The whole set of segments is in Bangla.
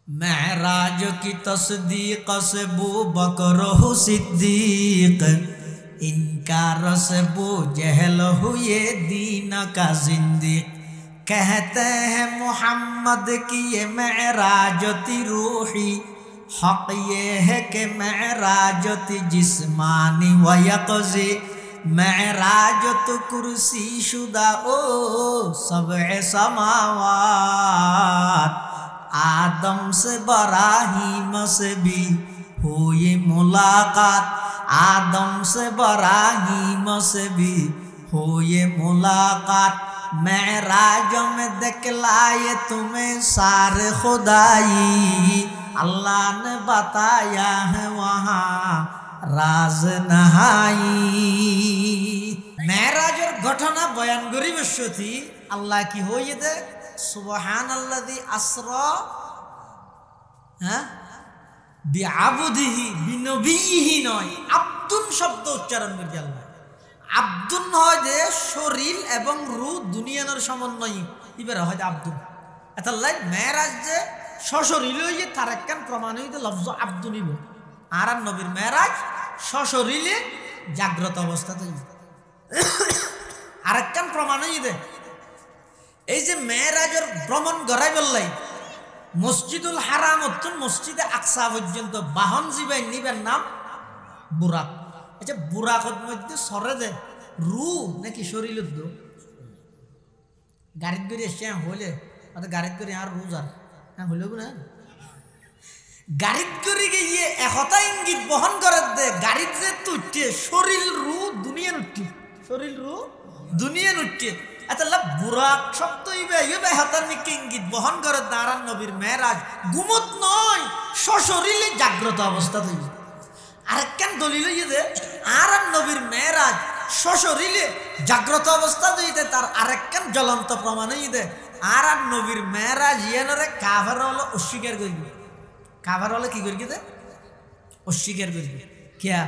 महराज की तस्दीक से बू बकर हो सिद्दीक, इनकार से बू जहल हुए दीन का जिंदीक। कहते हैं मोहम्मद की ये महराजती रूही, हक ये है कि महराजती जिस्मानी व यक़ज़ी। महराजत कुर्सी शुदा ओ सबए समावात, आदम से बराहीम से भी हो ये मुलाकात। आदम से बराहीम से भी हो ये मुलाकात। महराज में दिखलाए तुम्हें सारे खुदाई, अल्लाह ने बताया है वहाँ राज नहाई। महराजर घटना बयान करी बसती अल्लाह की हो ये दे सुबहानल्लाज़ी अस्रा बिअब्दिही बिनबिय्यिही नय, আব্দুন শব্দ উচ্চারণ করে আল্লাহ। আব্দুন হয় যে শরীর এবং রূহ দুনিয়ার সমন্বয়, এবারে হয় আব্দুন। এতাল্লাই মেরাজ যে সশরীর হইয়ে তার একখান প্রমাণ হইতে লফজ আব্দুন হইব। আর নবীর মেরাজ সশরীরে জাগ্রত অবস্থাতে আর একখান প্রমাণ হইতে এই যে মেরাজের ভ্রমণ গড়াই বললাই মসজিদুল হারাম অত্যন্ত মসজিদে আকসা পর্যন্ত বাহন জিবাই নিবেন নাম বুরাক। আচ্ছা বুরাকত মধ্যে সরে দে রু নাকি শরীর গাড়িত করে এসে হলে গাড়িত করে আর রোজ আর হ্যাঁ হইল না গাড়িত করে গিয়ে একতা ইঙ্গিত বহন করে দে গাড়িত যে তুটে শরীর রু দুনিয়া উঠছে শরীর রু দুনিয়া উঠছে। আচ্ছা বুরাক শব্দ ইবে হাতার মিকে ইঙ্গিত বহন করে দাঁড়ান নবীর মেরাজ গুমত নয় সশরীরে জাগ্রত অবস্থা তৈরি। আরেকখান দলিল যে আর নবীর মেরাজ সশরীরে জাগ্রত অবস্থা দিতে তার আরেকখান জ্বলন্ত প্রমাণ দে আর নবীর মেরাজ ইয়ানরে কাভার হলো অস্বীকার করবি। কাভার হলে কি করবি দে অস্বীকার করবি কিয়া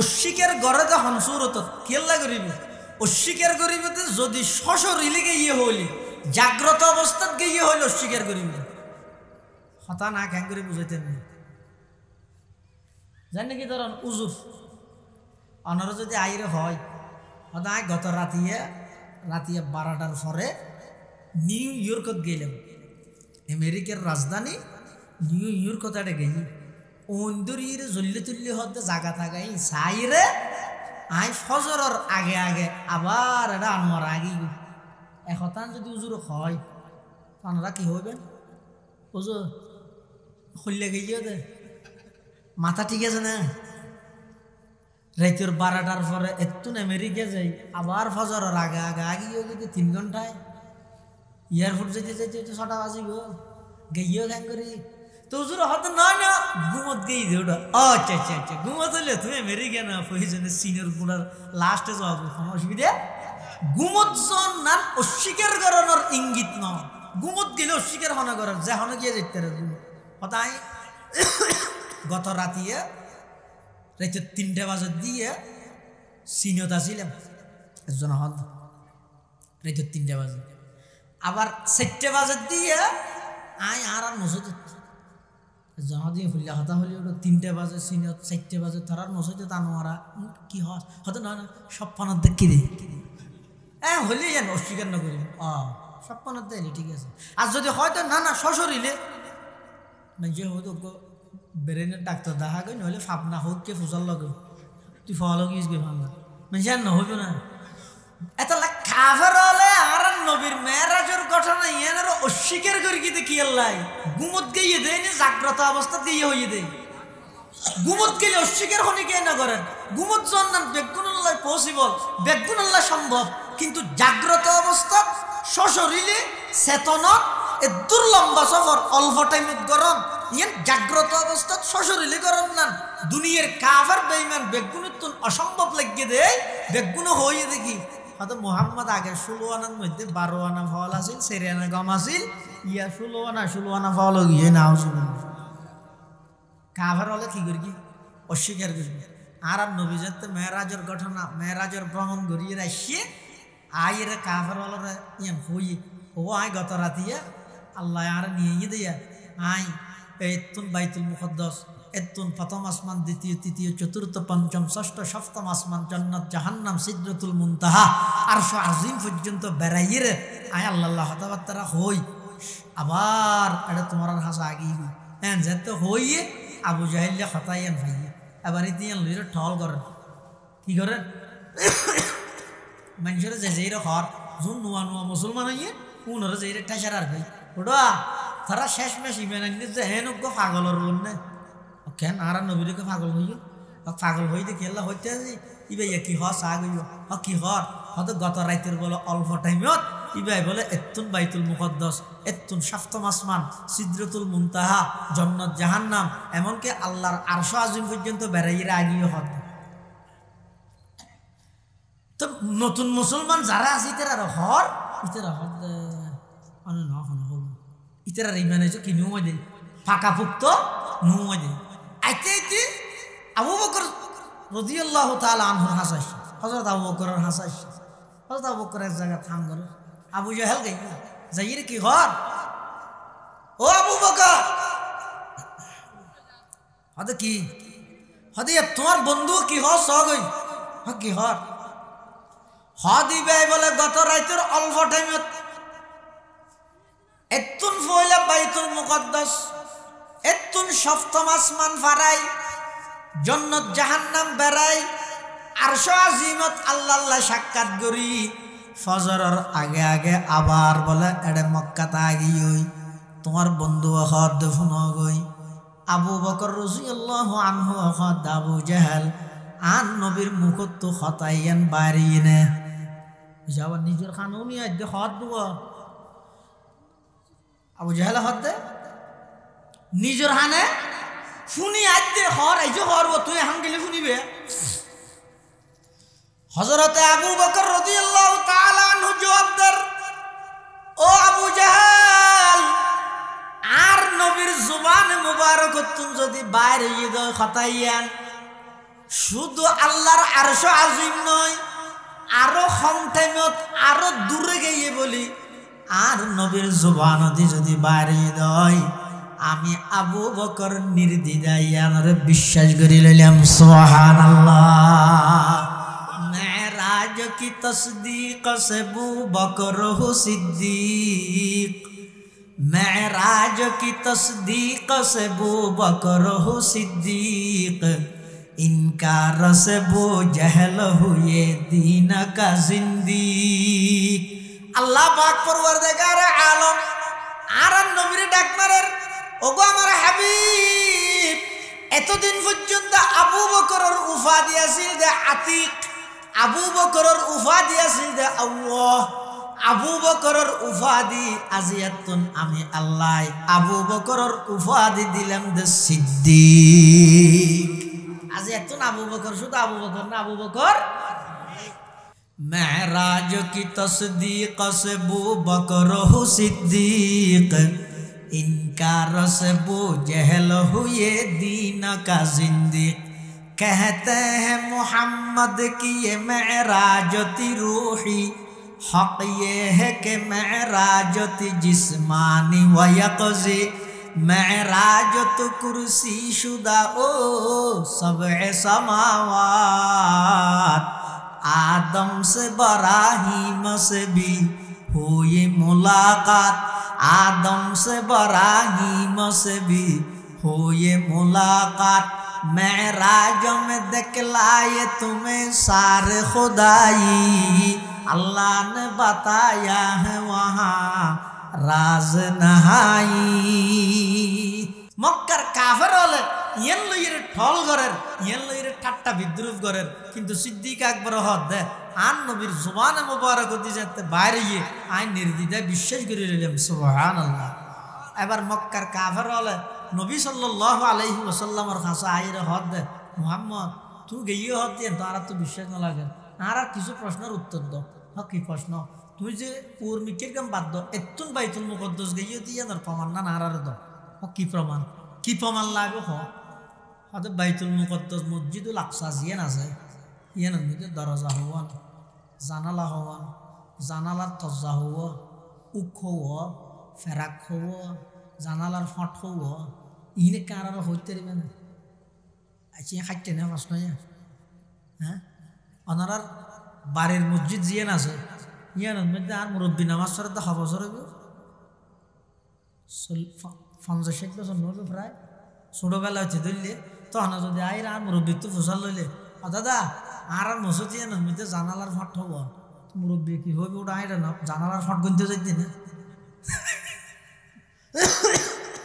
অস্বীকার গড়ে তো হনসুরত কেল্লা করিবি অস্বীকার করিবে যদি সশরীরে গিয়ে হইলি জাগ্রত অবস্থাত গিয়ে হইলে অস্বীকার করিবি। হতা না খ্যাং করে বুঝাইতেন জানি কি ধরুন উজুর অনারা যদি আইরে হয় হতায় গত রাতিয়ে 12টার পরে নিউ ইয়র্কত গেলাম। আমেরিকার রাজধানী নিউ ইয়র্কত এটা গেলি ওন্দরিয়ে জল্লি তুল্লি হতে জাগা থাকাই সাইরে আই ফজরের আগে আগে আবার এটা আনোয়ার আগে এখতান যদি উজুর হয় আপনারা কি হইবেন উজুর খুললে গিয়ে দে মাথা ঠিক আছে না রাইতের 12টার পরে একটু আমেরিকা যাই আবার ফজরের আগে আগে আগে যদি 3 ঘন্টায় এয়ারপোর্ট যেতে যেতে 6টা বাজিব গিয়েও খ্যাং করি তো হুজুর হয়তো নয় না ঘুমত গিয়ে দে ওটা আচ্ছা আচ্ছা আচ্ছা ঘুমত হইলে তুমি আমেরিকা না প্রয়োজনে সিনিয়র গুণার লাস্টে যাওয়া কোনো অসুবিধা ঘুমত জন না অস্বীকার করানোর ইঙ্গিত ন ঘুমত গেলে অস্বীকার হনা করার যে হনে গিয়ে যেতে হতাই গত রাতিয়ে রাইতে 3টা বাজে দিয়ে সিনিয়ত আসিলাম একজন হদ রাইতে 3টা বাজে আবার 4টা বাজে দিয়ে আই আর মসজিদ জহাদি ফুল্লা হতা হলি 3টা বাজে সিনিয়ত 4টা বাজে তারার মসজিদ তানোয়ারা কি হয় হয়তো না না সপ্পানত দেখি দে হলে যেন অস্বীকার না করি সপ্পানত দেয়নি ঠিক আছে। আর যদি হয়তো না না সশরীরে যে হয়তো ব্রেনের ডাক্তার দেখা গই নহলে ফাপনা হোক কে ফুজার লগে তুই ফলো গিয়েছ গে ভাঙা মানে জান না হইব না এত কাভার হলে আর নবীর মেরাজের ঘটনা ইয়ানের অস্বীকার করি কি আল্লাহ গুমত গিয়ে দেয় না জাগ্রত অবস্থা দিয়ে হইয়ে দেয় গুমত গেলে অস্বীকার হনে কে না করেন গুমত জন্নান বেগুন আল্লাহ পসিবল বেগুন আল্লাহ সম্ভব কিন্তু জাগ্রত অবস্থা সশরীরে চেতনত এ দুর্লম্বা সফর অল্প টাইমত গরম ইয়ান জাগ্রত অবস্থা সশরীরে গরম না দুনিয়ার কাফার বেঈমান বেগুনত অসম্ভব লাগিয়ে দেয় বেগুন হইয়ে দেখি হয়তো মোহাম্মদ আগে 16 আনার মধ্যে 12 আনা ফল আছিল 4 আনা গম আছিল ইয়া 16 আনা ফল গিয়ে নাও কাভার হলে কি করি অস্বীকার করবি। আর নবী যাতে মেরাজের ঘটনা মেরাজের ভ্রমণ করিয়ে আসিয়ে আইরে কাভার হলে ইয়ান হই ও আই গত রাতিয়া আল্লাহ আর নিয়ে দিয়া আই এতুন বাইতুল মুকদ্দাস, এতুন প্রথম আসমান, দ্বিতীয় তৃতীয় চতুর্থ পঞ্চম ষষ্ঠ সপ্তম আসমান, জান্নাত জাহান্নাম সিদরাতুল মুনতাহা আরশ আজিম পর্যন্ত বেড়াইয়ে রে আয় আল্লাহ হতাবাত্তারা হই। আবার এটা তোমার হাসা আগেই হই হ্যাঁ যেতে হইয়ে আবু জাহিল্লা হতাইয়ান ভাইয়ে এবার ইতিহান লইরে ঠল করেন কি করেন মানুষের যে যেই হর যোন নোয়া নোয়া মুসলমান হইয়ে উনরে যেই ঠেসার আর ভাই ওটা তারা শেষ মেশ ইমেন আনলে যে হেন পাগলের রোল নে কেন আর নবীরকে পাগল হইয়ে পাগল হই দেখি আল্লাহ হইতে ইবে কি হস আগ হইব কি হর হয়তো গত রাইতের বলে অল্প টাইমত ইবাই বলে এতুন বাইতুল মুকদ্দাস, এতুন সপ্তম আসমান, সিদরাতুল মুনতাহা, জান্নাত জাহান্নাম, এমনকি আল্লাহর আরশ আজিম পর্যন্ত বেড়াইয়ে আগিয়ে হদ। তো নতুন মুসলমান যারা আছে ইতারা হর ইতারা হদ অনেক ন হব ইতারা ইমান হয়েছে কি নুমা দেয় ফাঁকা ফুক্ত নুমা দেয় আইতে আইতে আবু বকর রাদিয়াল্লাহু তাআলা আনহুর হাসাইস হযরত আবু বকরের হাসাইস হযরত আবু বকর এক জায়গা থাম গেল আবু জাহেল গাই যাইর কি হর ও আবু বকর হদে কি হদে তোমার বন্ধু কি হর সগই কি হর হদিবে বলে গত রাইতের অল্প টাইমত এতুন ফয়লা বাইতুল মুকদ্দাস, এতুন সপ্তম আসমান ফারাই, জান্নাত জাহান্নাম বেড়াই, আরশ আজিমত আল্লাহ সাক্ষাৎ করি ফজরের আগে আগে আবার বলে এডে মক্কাতে আগিয়ে তোমার বন্ধু হদ ফোন গই আবু বকর রাদিয়াল্লাহু আনহু হদ আবু জাহেল আন নবীর মুখত তো হতাইয়ান বাড়িয়ে নে যাবার নিজের খানুনি আজ হদ দেব আবু জাহেল হদ দে নিজের হানে শুনি আজ দে হর এই যে হরব তুই হাম গেলে শুনিবে হযরতে আবু বকর রাদিয়াল্লাহু তাআলা আনহু জবাবদার ও আবু জাহেল আর নবীর জুবানে মুবারক তুম যদি বাইরে গিয়ে হতাইয়ান শুধু আল্লাহর আরশ আজিম নয় আরো কম টাইমত আরো দূরে গিয়ে বলি আর নবীর জুবান যদি বাইরে দেয় আমি আবু বকর নির্দ্বিধায় আনরে বিশ্বাস করি লইলাম সুবহানাল্লাহ। মেরাজ কি তসদীক সে আবু বকর হু সিদ্দীক, মেরাজ কি তসদীক সে আবু বকর হু সিদ্দীক, इनकार से वो जहल हुए दीन का जिंदीक। अल्लाह पाक परवरदिगार आलम আর নবীর ডাক মারের ওগো আমার হাবিব এতদিন পর্যন্ত আবু বকরের উপাধি আছিল যে আতিক, আবু বকরের উপাধি আছিল যে আল্লাহ, আবু বকরের উপাধি আজিয়াতুন আমি আল্লাহ আবু বকরের উপাধি দিলাম যে সিদ্দিক। आज एतुन आबू बकर शुद्ध आबू बकर ना आबू बकर मेराज की तस्दीक से अबू बकर हो सिद्दीक, इनकार से वो जहल हुए दीन का जिंदीक। कहते हैं मोहम्मद की ये मेराज ती रूही, हक ये है कि मेराज ती जिस्मानी व यक़ज़ी, मेराज तो कुर्सी शुदा ओ सबए समावात, आदम से बराहीम से भी हुई मुलाकात, आदम से बराहीम से भी हुई मुलाकात। मेराज में दिखलाए तुम्हें सारे खुदाई, अल्लाह ने बताया है वहाँ राज नहाई। মক্কার কাফের হলে ইয়েন লইয়ের ঠল করেন, ইয়েন লইয়ের ঠাট্টা বিদ্রুপ করেন, কিন্তু সিদ্দিক আকবর হদ দে আন নবীর জুবানে মুবারক দিয়ে যেতে বাইরে গিয়ে আইন নির্দ্বিধায় বিশ্বাস করে নিলাম সুবহানাল্লাহ। এবার মক্কার কাফের হলে নবী সাল্লাল্লাহু আলাইহি ওয়াসাল্লামের কাছে আইরে হদ দে মুহাম্মদ তুই গিয়ে হদ দিয়ে তো আর তো বিশ্বাস না লাগে আর কিছু প্রশ্নের উত্তর দাও। কি প্রশ্ন? তুই যে ওর মিকের কাম বাদ দাও এতুন বাইতুল মুকদ্দাস গিয়ে দিয়ে তোর প্রমাণ না নারার দাও। কি প্রমাণ? কি প্রমাণ লাগবে? হয়তো বাইতুল মুকদ্দাস মসজিদুল আকসা জিয়ান আছে, ইয়ান মধ্যে দরজা হওয়ান, জানালা হওয়ান, জানালার তজ্জা হওয়া, উখ হওয়া, ফেরাক হওয়া, জানালার ফট হওয়া, ইনে কারার হইতে পারবে না আচ্ছা খাইতে না প্রশ্ন হ্যাঁ ওনার বাড়ির মসজিদ জিয়ান আছে ইয়ানোর মধ্যে আর মুরব্বী নামাজ পড়ে তো বছর হইব 50-60 বছর নইল প্রায় ছোটবেলা হচ্ছে ধরলে তখন যদি আইর আর মুরব্বী তো ফসল লইলে দাদা আর মসজিদ ইয়ানোর মধ্যে জানালার ফাট হব মুরব্বী কি হইবে ওটা আইরা না জানালার ফাট গুনতে যাইতে না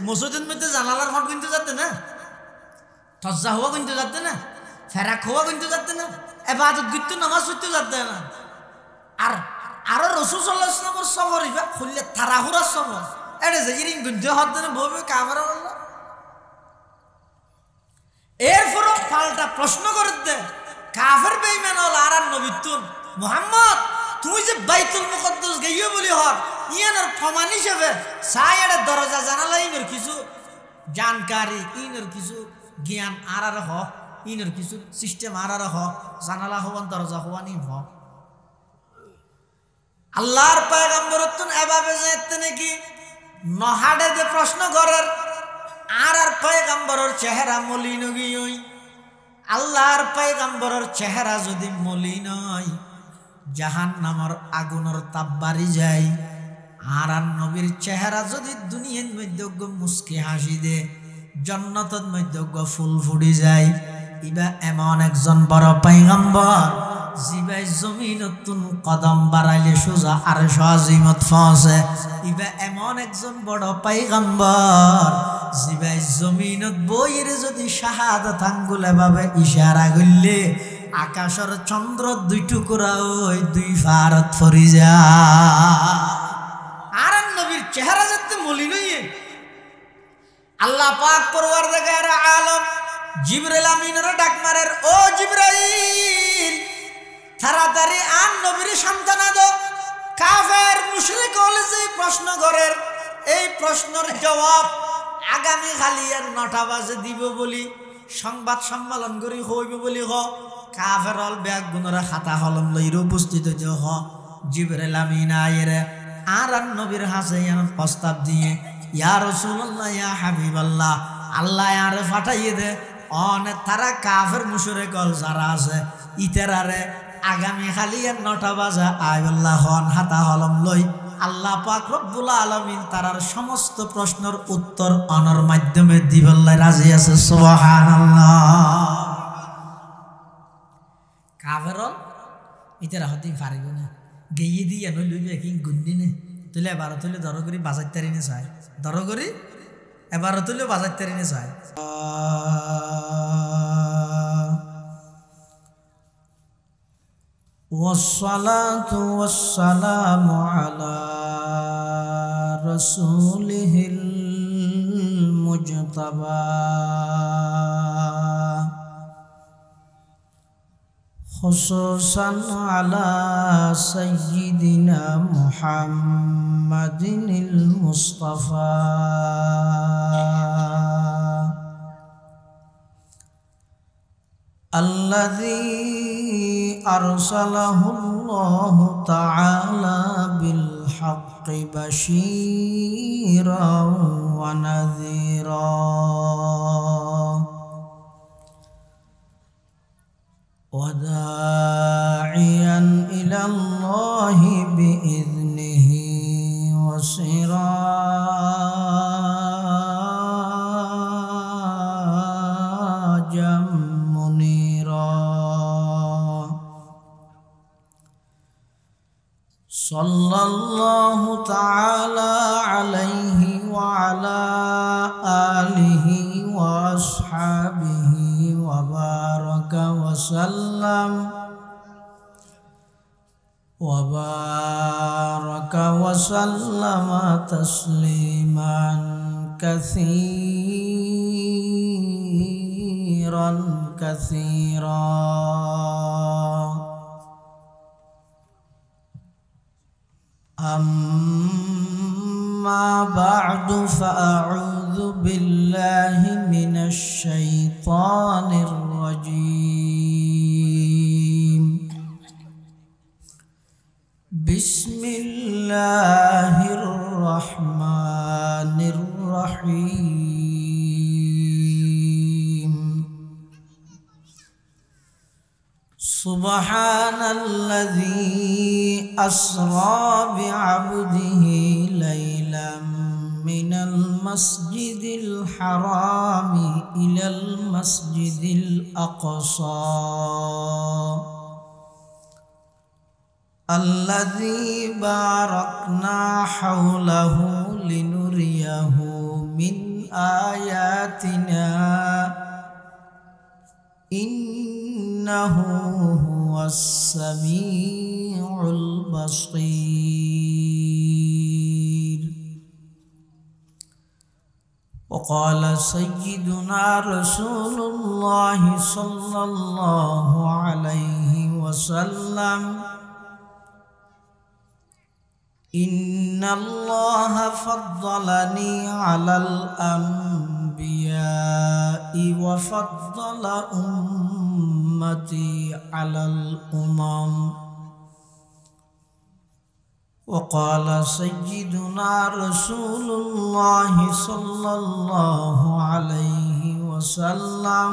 মসজিদের মধ্যে জানালার ফাট গুনতে যাতে না তজ্জা হওয়া গুনতে যাতে না ফেরাক হওয়া গুনতে যাতে না এবাদত গুনতে নামাজ পড়তে যাতে না আর আরো রসুল সাল্লাল্লাহু আলাইহি ওয়াসাল্লামের সফর ইবা খুললে তারাহুরার সফর এটা যে ইরিং গুনতে হত না বলবে কাফের আল্লাহ এরপরও পাল্টা প্রশ্ন করতে কাফের বেঈমান হল আর নবীতুন মুহাম্মদ তুই যে বাইতুল মুকদ্দাস গইয়ে বলি হর ইয়ানোর প্রমাণ হিসেবে সায়ের দরজা জানালা ইনের কিছু জানকারি ইনের কিছু জ্ঞান আর হ ইনের কিছু সিস্টেম আর হ জানালা হওয়ান দরজা হওয়ানি হ আল্লাহর পয়গম্বরতুন এভাবে যাইতে নাকি নহাডে যে প্রশ্ন করার আর পয়গম্বরের চেহারা মলিন গিয়ে আল্লাহর পয়গম্বরের চেহারা যদি মলিন হয় জাহান্নামের আগুনের তাপ বাড়ি যায় আর নবীর চেহারা যদি দুনিয়ার মধ্যে মুস্কি হাসি দে জান্নাতের মধ্যে ফুল ফুটি যায় ইবা এমন একজন বড় পয়গম্বর জিবাই জমিনতুন কদম বাড়াইলে সোজা আর আজিমত পৌঁছে ইবা এমন একজন বড় পয়গম্বর জিবাই জমিনত বইয়ের যদি শাহাদাত আঙ্গুলে ভাবে ইশারা করলে আকাশের চন্দ্র দুই টুকরা ওই দুই ফারত ফরি যায় আর নবীর চেহারা যাতে মলিন হইয়ে আল্লাহ পাক পরওয়ারদিগার আলম জিবরাইল আমিনের ডাক মারের ও জিবরাইল তাড়াতাড়ি আন নবীর সন্তান আদো কাফের মুশরিক হলে যে প্রশ্ন করের এই প্রশ্নের জবাব আগামী খালিয়ার 9টা বাজে দিব বলি সংবাদ সম্মেলন করি হইব বলি হ কাফের হল ব্যাগ গুণরা খাতা কলম লইর উপস্থিত হইতে হ জিবরাইল আমিন আয়ের আর নবীর হাসে প্রস্তাব দিয়ে ইয়া রাসূলুল্লাহ ইয়া হাবিবাল্লাহ আল্লাহ আরে ফাটাইয়ে দে অনেক তারা কাফের মুশরিক হল যারা আছে ইতারারে আগামী খালিয়ার 9টা বাজে আয়াল্লাহ হন হাতা কলম লই আল্লাহ পাক রব্বুল আলামিন তারার সমস্ত প্রশ্নের উত্তর অনর মাধ্যমে দিবল্লাহ রাজি আছে সুবহানাল্লাহ কাফের ইতারা হতে পারিব না গেয়ে দিয়ে নই লইবে কি গুন্ডি নে তুলে এবার তুলে দর করি বাজার তারি নে চাই দর করি এবার তুলে বাজার তারি নে চাই والصلاة والسلام على رسوله المجتبى خصوصا على سيدنا محمد المصطفى الذي أرسله الله تعالى بالحق بشيرا ونذيرا وداعيا إلى الله بإذنه وسراجا منيرا صلى الله تعالى عليه وعلى آله وأصحابه وبارك وسلم تسليما كثيرا كثيرا أما بعد فأعوذ بالله من الشيطان الرجيم بسم الله الرحمن الرحيم سبحان الذي أسرى بعبده ليلا من المسجد الحرام إلى المسجد الأقصى الذي باركنا حوله لنريه من آياتنا إنه هو السميع البصير. وقال سيدنا رسول الله صلى الله عليه وسلم إن الله فضلني على الأنبياء وفضل أمتي على الأمم. وقال سيدنا رسول الله صلى الله عليه وسلم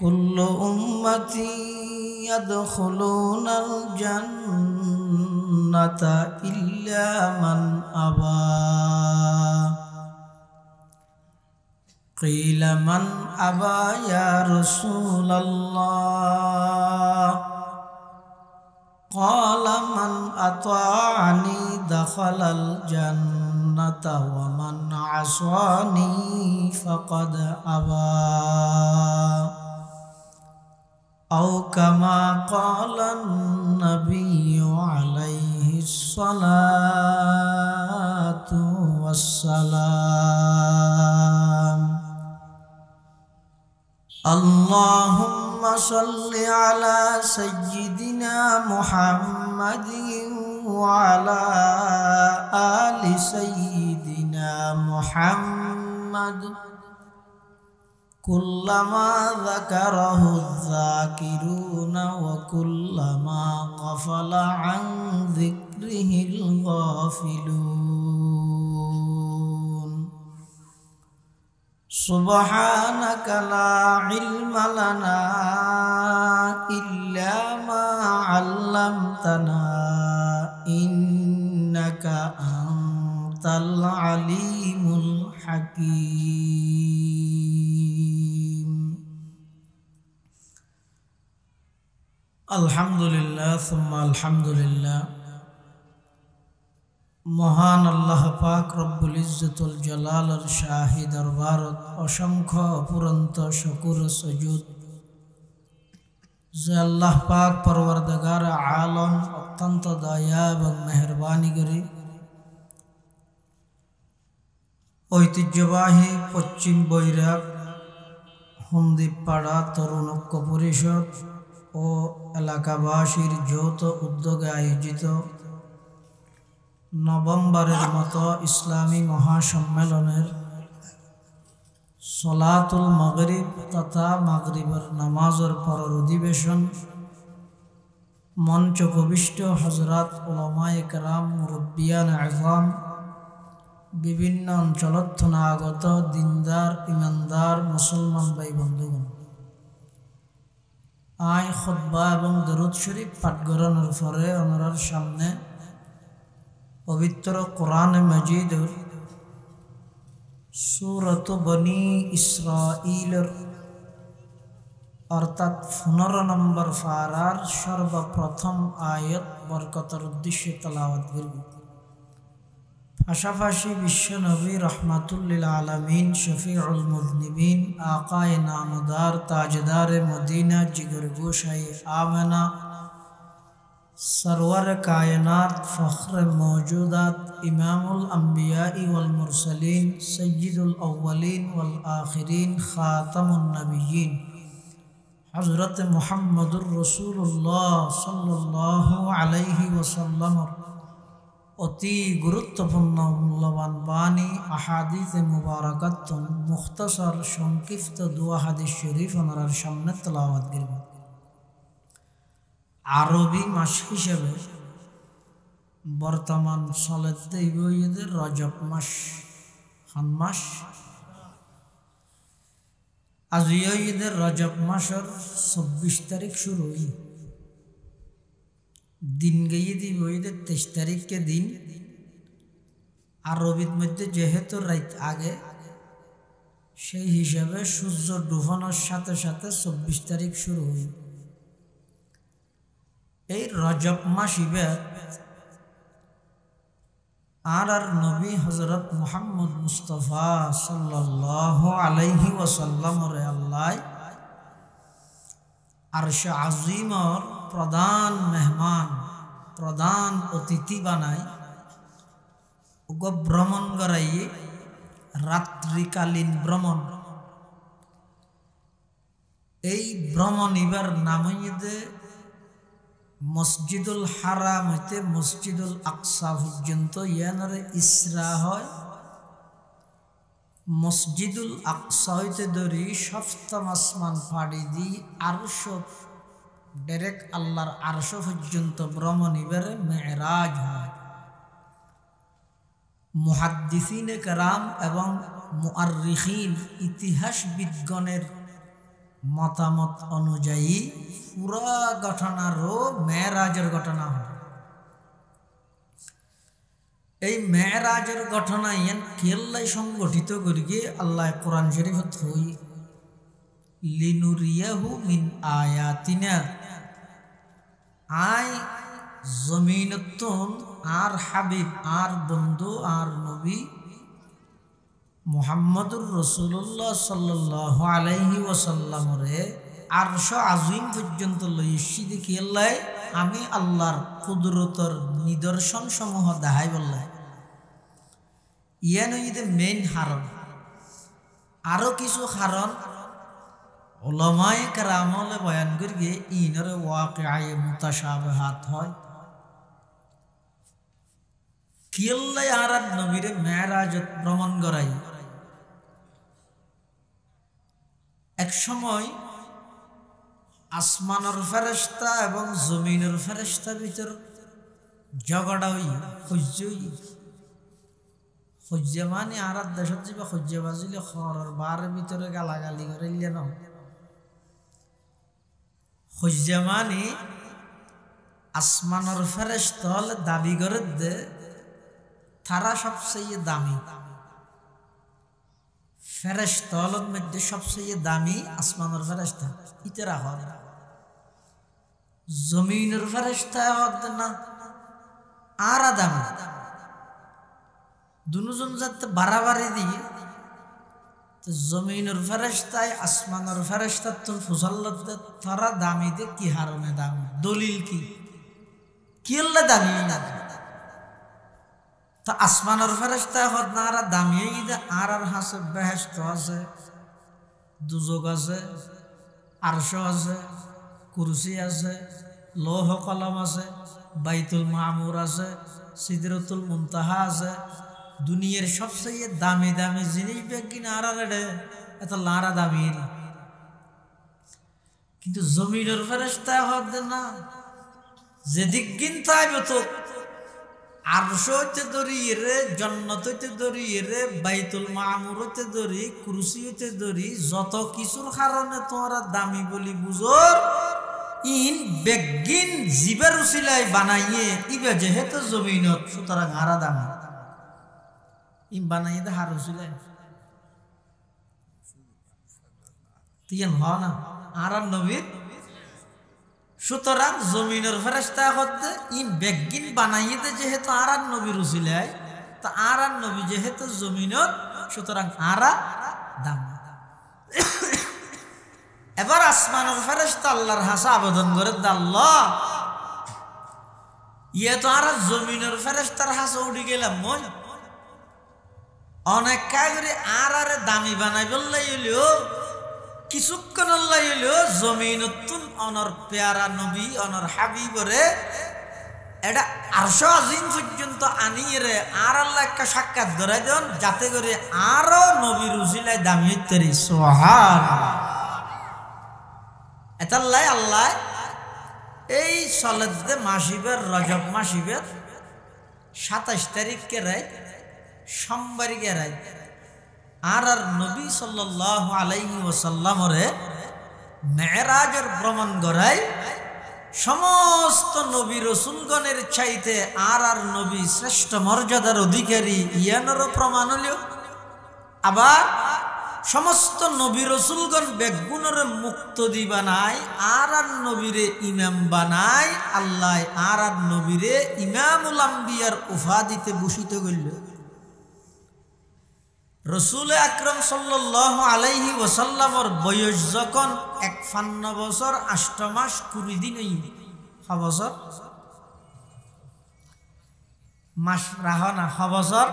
كل أمتي يدخلون الجنة إلا من أبى. قيل من أبى يا رسول الله؟ قال من أطاعني دخل الجنة ومن عصاني فقد أبى. أو كما قال النبي عليه الصلاة والسلام. اللهم صل على سيدنا محمد وعلى آل سيدنا محمد كلما ذكره الذاكرون وكلما غفل عن ذكره الغافلون. سبحانك لا علم لنا إلا ما علمتنا إنك أنت العليم الحكيم. আলহামদুলিল্লাহ সুম্মা আলহামদুলিল্লাহ। মহান আল্লাহ পাক রব্বুল ইজ্জতুল জালালের শাহী দরবারত অসংখ্য অপুরন্ত শুকর সুজুদ যে আল্লাহ পাক পরওয়ারদিগার আলম অত্যন্ত দয়া এবং মেহেরবানি করে ঐতিহ্যবাহী পশ্চিম বৈরাগ হন্দীপাড়া তরুণ ঐক্য পরিষদ ও এলাকাবাসীর যৌথ উদ্যোগে আয়োজিত নভেম্বরের মতো ইসলামী মহাসম্মেলনের সলাতুল মাগরিব তথা মাগরিবের নামাজের পরের অধিবেশন মঞ্চ উপবিষ্ট হযরত উলামায়ে কেরাম মুরব্বিয়ান আযম বিভিন্ন অঞ্চলত আগত দিনদার ইমানদার মুসলমান ভাই বন্ধুগণ, আয় খুতবা এবং দরুদ শরীফ পাঠ করানোর পরে ওনার সামনে পবিত্র কোরআন মজিদের সূরাত বনি ইসরাঈলের অর্থাৎ 15 নম্বর পারার সর্বপ্রথম আয়াত বরকতের উদ্দেশ্যে তেলাওয়াত করব। পাশাপাশি বিশ্বনবী রহমাতুল লিল আলামিন শফিউল মুযনিবিন আকায়ে নামদার তাজদারে মদিনা জিগর গোশায়ে আমেনা सरवर कायनात फ़ख्र मौजूदात इमामुल अंबिया वल मुरसलीन सय्यिदुल अव्वलीन वल आखिरीन ख़ातमुन नबिय्यीन हज़रत मुहम्मदुर रसूलुल्लाह सल्लल्लाहु अलैहि वसल्लम अति गुरुत्वपूर्ण मूल्यवान बानी अहादीस मुबारकत मुख्तसर संक्षिप्त दुआ हादिस शरीफ हमारे सामने तिलावत करब। আরবি মাস হিসেবে বর্তমান চলতে ঈদের রজব মাস খান মাস আজিও ঈদের রজব মাসের 24 তারিখ শুরু হই, দিন গিয়ে দিব ঈদের 23 তারিখকে দিন। আর রবির মধ্যে যেহেতু রাত আগে, সেই হিসাবে সূর্য ডুবানোর সাথে সাথে 24 তারিখ শুরু হই। এই রজব মাস ইবাদ আর নবী হযরত মুহাম্মদ মুস্তাফা সাল্লাল্লাহু আলাইহি ওয়াসাল্লামের আল্লাহ আরশে আজিমর প্রধান মেহমান, প্রধান অতিথি বানাই ভ্রমণ করাই রাত্রিকালীন ভ্রমণ। এই ভ্রমণ ইবার নাম হইতে মসজিদুল হারাম হইতে মসজিদুল আকসা পর্যন্ত ইয়ানারে ইসরা হয়। মসজিদুল আকসা হইতে ধরি সপ্তম আসমান পাড়ি দি আরশ, ডাইরেক্ট আল্লাহর আরশ পর্যন্ত ভ্রমণ ইবারে মেরাজ হয়। মুহাদ্দিসিনে কেরাম এবং মুআররিখিন ইতিহাসবিদগণের মতামত অনুযায়ী পুরা ঘটনারও মেরাজের ঘটনা হয়। এই মেরাজের ঘটনা ইয়ান কেল্লাই সংগঠিত করি গিয়ে আল্লাহ কোরআন শরীফত হই লিনুরিয়াহু মিন আয়াতিনা। আই জমিনতুন আর হাবিব আর বন্ধু আর নবী মুহাম্মদুর রাসূলুল্লাহ সাল্লাল্লাহু আলাইহি ওয়াসাল্লামরে আরশ আজিম পর্যন্ত লইছি দেখি আল্লাহ আমি আল্লাহর কুদরতর নিদর্শন সমূহ দেখাই বললাই। ইয়ান হইতে মেইন কারণ। আরো কিছু কারণ উলামায়ে কেরামলে বয়ান করি গিয়ে ইনরে ওয়াকিআয়ে মুতাশাবিহাত হয়। কিল্লাই আর নবীরে মেরাজত ভ্রমণ করাই। এক সময় আসমানের ফেরেশতা এবং জমিনের ফেরেশতা ভিতর ঝগড়া হই, সহ্য মানে আর দেশত যাবা সহ্য বাজিলে খরর বার ভিতরে গালাগালি করিলে ন সহ্য মানে আসমানের ফেরেশতা হলে দাবি করে দে তারা সবচেয়ে দামি ফেরেশতা হলের মধ্যে সবচেয়ে দামি আসমানের ফেরেশতা ইতেরা হদ, জমিনের ফেরেশতা হদ না আর দামি। দুজন যাতে বাড়াবাড়ি দিয়ে তো জমিনের ফেরেশতায় আসমানের ফেরেশতার তোর ফুসাল্লাত তারা দামি দে কি হারণে দামি, দলিল কি কিল্লা দামি না। তো আসমানের ফেরেশতা হদ না আর দামি আর হাসে বেহেশত আছে, দুজক আছে, আরশ আছে, কুরসি আছে, লৌহ কলম আছে, বাইতুল মামুর আছে, সিদরাতুল মুনতাহা আছে। দুনিয়ার সবচেয়ে দামি দামি জিনিস কিনা আর এত লারা দামি। কিন্তু জমিনের ফেরেশতা হদ না যেদিক গিন তাইব তো আরশ হইতে ধরি রে, জান্নাত হইতে ধরি রে, বাইতুল মামুর হইতে ধরি, কুরসি হইতে ধরি, যত কিছুর কারণে তোমরা দামি বলি বুঝোর ইন বেগিন জীবের উসিলাই বানাইয়ে ইবে যেহেতু জমিনত সুতরাং হারা দামি ইম বানাইয়ে দে হার উসিলাই তিন হ না আর নবীর। সুতরাং জমিনের ফেরেশতা হতে ইন বেগিন বানাইয়ে দে যেহেতু আর নবীর উসিলাই, তা আর নবী যেহেতু জমিনত সুতরাং আরা দাম। এবার আসমানের ফেরেশতা আল্লাহর হাসা আবেদন করে আল্লাহ ইয়ে তো আর জমিনের ফেরেশতার হাসা উঠে গেলাম মই অনেক কাজ করে আর দামি বানাই বললাই হইলেও কিছুক্ষণ আল্লাহ হইলেও জমিনতুন অনর পেয়ারা নবী অনর হাবিবরে এটা আরশ আজিম পর্যন্ত আনিয়ে রে আর আল্লাহ একটা সাক্ষাৎ ধরাই দেন যাতে করে আরো নবীর উসিলায় দামি হইতে রে। সুবহানাল্লাহ। এতাল্লাই আল্লাহ এই সলেদে মাসিবের রজব মাসিবের 27 তারিখকে রায় সোমবারকে রায় আর নবী সাল্লাল্লাহু আলাইহি ওয়াসাল্লামরে মেরাজের ভ্রমণ করায় সমস্ত নবী রসুলগণের চাইতে আর নবী শ্রেষ্ঠ মর্যাদার অধিকারী ইয়ানোরও প্রমাণ হলেও আবার সমস্ত নবী রসুলগণ বেগুণরে মুক্ত দি বানায় আর নবীরে ইমাম বানায় আল্লাহ আর নবীরে ইমামুল আম্বিয়ার উপাধিতে ভূষিত করল। রসুল আকরম সাল্লাল্লাহু আলাইহি ওয়াসাল্লামর বয়স যখন 51 বছর 8 মাস 20 দিন বছর মাস রাহনা বছর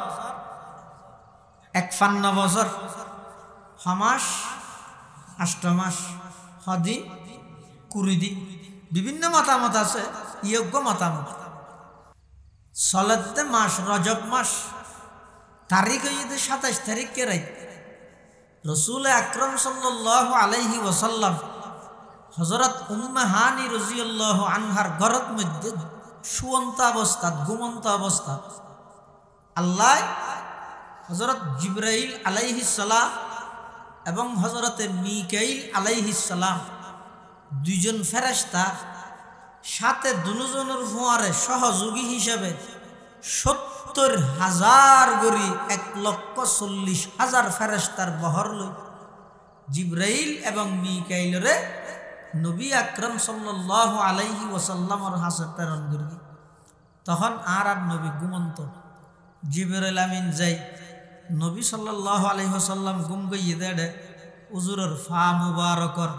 51 বছর মাস 8 মাস দিন 20 দিন বিভিন্ন মতামত আছে যোগ্য মতামত। সলাতে মাস রজব মাস তারিখ হইতে 27 তারিখ কে রাত রসুল আকরম সাল্লাল্লাহু আলাইহি ওয়াসাল্লাম হযরত উম্মে হানি রাদিয়াল্লাহু আনহার ঘরের মধ্যে শুয়ন্ত অবস্থা ঘুমন্ত অবস্থা আল্লাহ হযরত জিবরাইল আলাইহিস সালাম এবং হযরতে মিকাইল আলাইহিস সালাম দুইজন ফেরেশতা সাথে দুজনের ফোয়ারে সহযোগী হিসেবে 70,000 গরি 1,40,000 ফেরেশতার বহর লই জিবরাইল এবং মিকাইলরে নবী আকরম সাল্লাল্লাহু আলাইহি ওয়াসাল্লামর হাসে প্রেরণ করি। তখন আর নবী ঘুমন্ত জিবরাইল আমিন যাই নবী সাল্লাল্লাহু আলাইহি ওয়াসাল্লাম ঘুম গইয়ে দেড়ে উজুরের ফা মুবারকর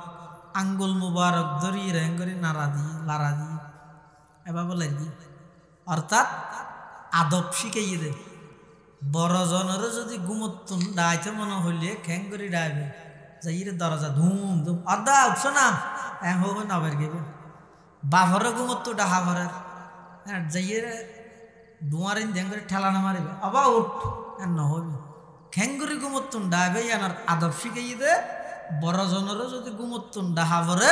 আঙ্গুল মুবারক ধরিয়ে রেঙ্গরি নাড়া দিয়ে লাড়া দিয়ে এভাবে লাগি অর্থাৎ আদব শিখাইয়ে দে। বড় জনের যদি ঘুমতুন ডাইতে মনে হইলে খ্যাং করে ডাইবে যাইরে দরজা ধুম ধুম আদা উঠছো না হবে না বের গেবে বাভরে ঘুমতো ডাহা ভরের হ্যাঁ যাইয়ে ধোঁয়ারিন ধ্যান করে ঠেলানা মারিবে আবার উঠ আর নহবে খ্যাং করে ঘুমতুন ডাইবে এনার আদব শিখাইয়ে দে। বড় জনেরও যদি ঘুমতুন ডাহা ভরে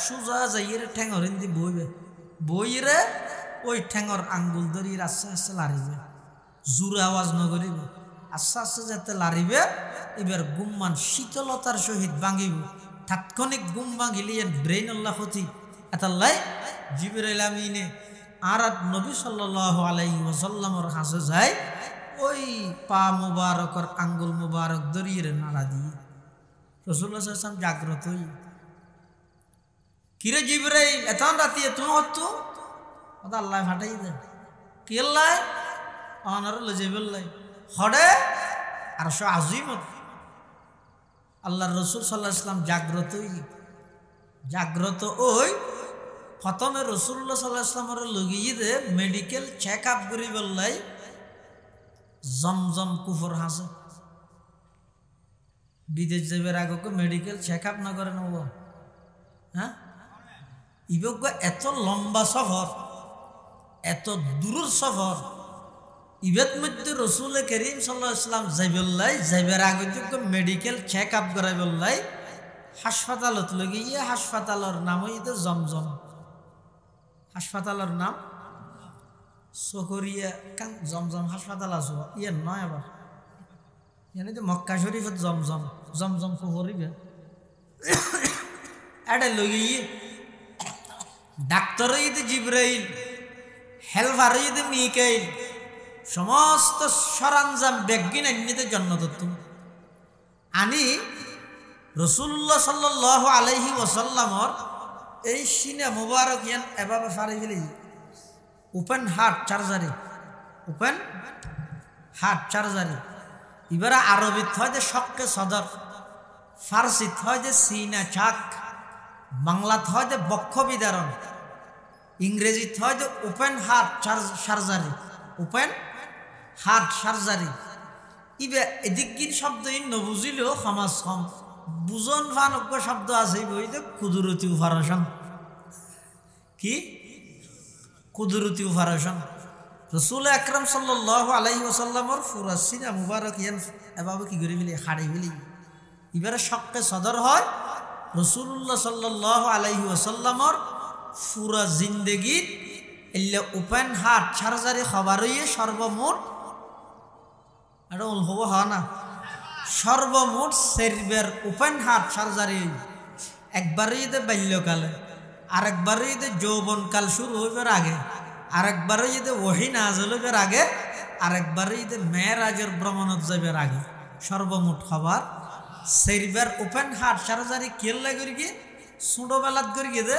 সোজা যাইয়ে ঠ্যাঙরিন দি বইবে বইরে ওই ঠ্যাঙর আঙ্গুল ধরিয়ে আস্তে আস্তে লারিবে জোরে আওয়াজ নগরিবে আস্তে আস্তে যাতে লারিবে এবার গুমমান শীতলতার সহিত ভাঙিব তাৎক্ষণিক গুম ভাঙিলে ব্রেন আল্লাহ ক্ষতি এতাল্লাই জিবরাইল আমিনে আর নবী সাল্লাল্লাহু আলাইহি ওয়াসাল্লামর হাসে যায় ওই পা মুবারকর আঙ্গুল মুবারক ধরিয়ে নাড়া দিয়ে রাসূলুল্লাহ সাল্লাল্লাহু আলাইহি ওয়াসাল্লাম জাগ্রত হই কিরে জিবরাইল এত রাতে তুমি হতো ওটা আল্লাহ ফাটাই দে কি আল্লাহ অনার লজেবুল্লাহ হড়ে আর সো আজিমত আল্লাহর রাসূল সাল্লাল্লাহু আলাইহি ওয়াসাল্লাম জাগ্রত ওই প্রথমে রাসূলুল্লাহ সাল্লাল্লাহু আলাইহি ওয়াসাল্লামের লগিয়ে দে মেডিকেল চেক আপ করি বললাই জমজম কুফর হাসে বিদেশ যাবার আগে মেডিকেল চেক আপ না করে নেব হ্যাঁ ইবক এত লম্বা সফর এত দূর সফর ইবের মধ্যে রসুল করিম সাল্লাল্লাহু আলাইহি ওয়াসাল্লাম যাইবল্লাই যাইবার আগে মেডিকেল চেক আপ করাই বললাই হাসপাতালত লগিয়ে হাসপাতালের নাম হইতে জমজম হাসপাতালের নাম সকরিয়া কান জমজম হাসপাতাল আছো ইয়ার নয় আবার ইয়ানি তো মক্কা শরীফত জমজম জমজম কুহরিবে এটা লগিয়ে ডাক্তার হইতে জিবরাইল হেলভার হইতে মিকাইল সমস্ত সরঞ্জাম বেগিন আনিতে জন্ম দত্তম আনি রাসূলুল্লাহ সাল্লাল্লাহু আলাইহি ওয়াসাল্লামর এই সিনা মুবারক ইয়ান এভাবে ফারি ফেলি ওপেন হার্ট সার্জারি এবারে আরবিত হয় যে শক্কে সদর ফার্সিত হয় যে সিনা চাক বাংলাত হয় যে বক্ষ বিদারণ ইংরেজিত হয় যে ওপেন হার্ট সার্জারি ইবে এদিক শব্দ নবুঝিলেও সমাজ কম বুজন ফানজ্ঞ শব্দ আছে বইতে কুদরতি অপারেশন কি কুদরতি অপারেশন রাসূল আকরাম সাল্লাল্লাহু আলাইহি ওয়াসাল্লামর পুরা সিনা মুবারক ইয়ান এভাবে কি করে ফেলি হাড়ে ফেলি এবারে শক্কে সদর হয় রাসূলুল্লাহ সাল্লাল্লাহু আলাইহি ওয়াসাল্লামর পুরা জিন্দেগি এলে ওপেন হার্ট সার্জারি খবর হইয়ে সর্বমোট এটা হব হয় না সর্বমোট সেরবের ওপেন হার্ট সার্জারি একবারই ঈদে বাল্যকালে, আরেকবারই ঈদে যৌবনকাল শুরু হইবার আগে, আরেকবারই ঈদে ওহী নাযিল হইবার আগে, আরেকবারই ঈদে মেরাজের ভ্রমণত যাইবার আগে। সর্বমোট খবর সেরবের ওপেন হার্ট সার্জারি কেল্লা করি গিয়ে ছোটবেলাত করি গিয়ে দে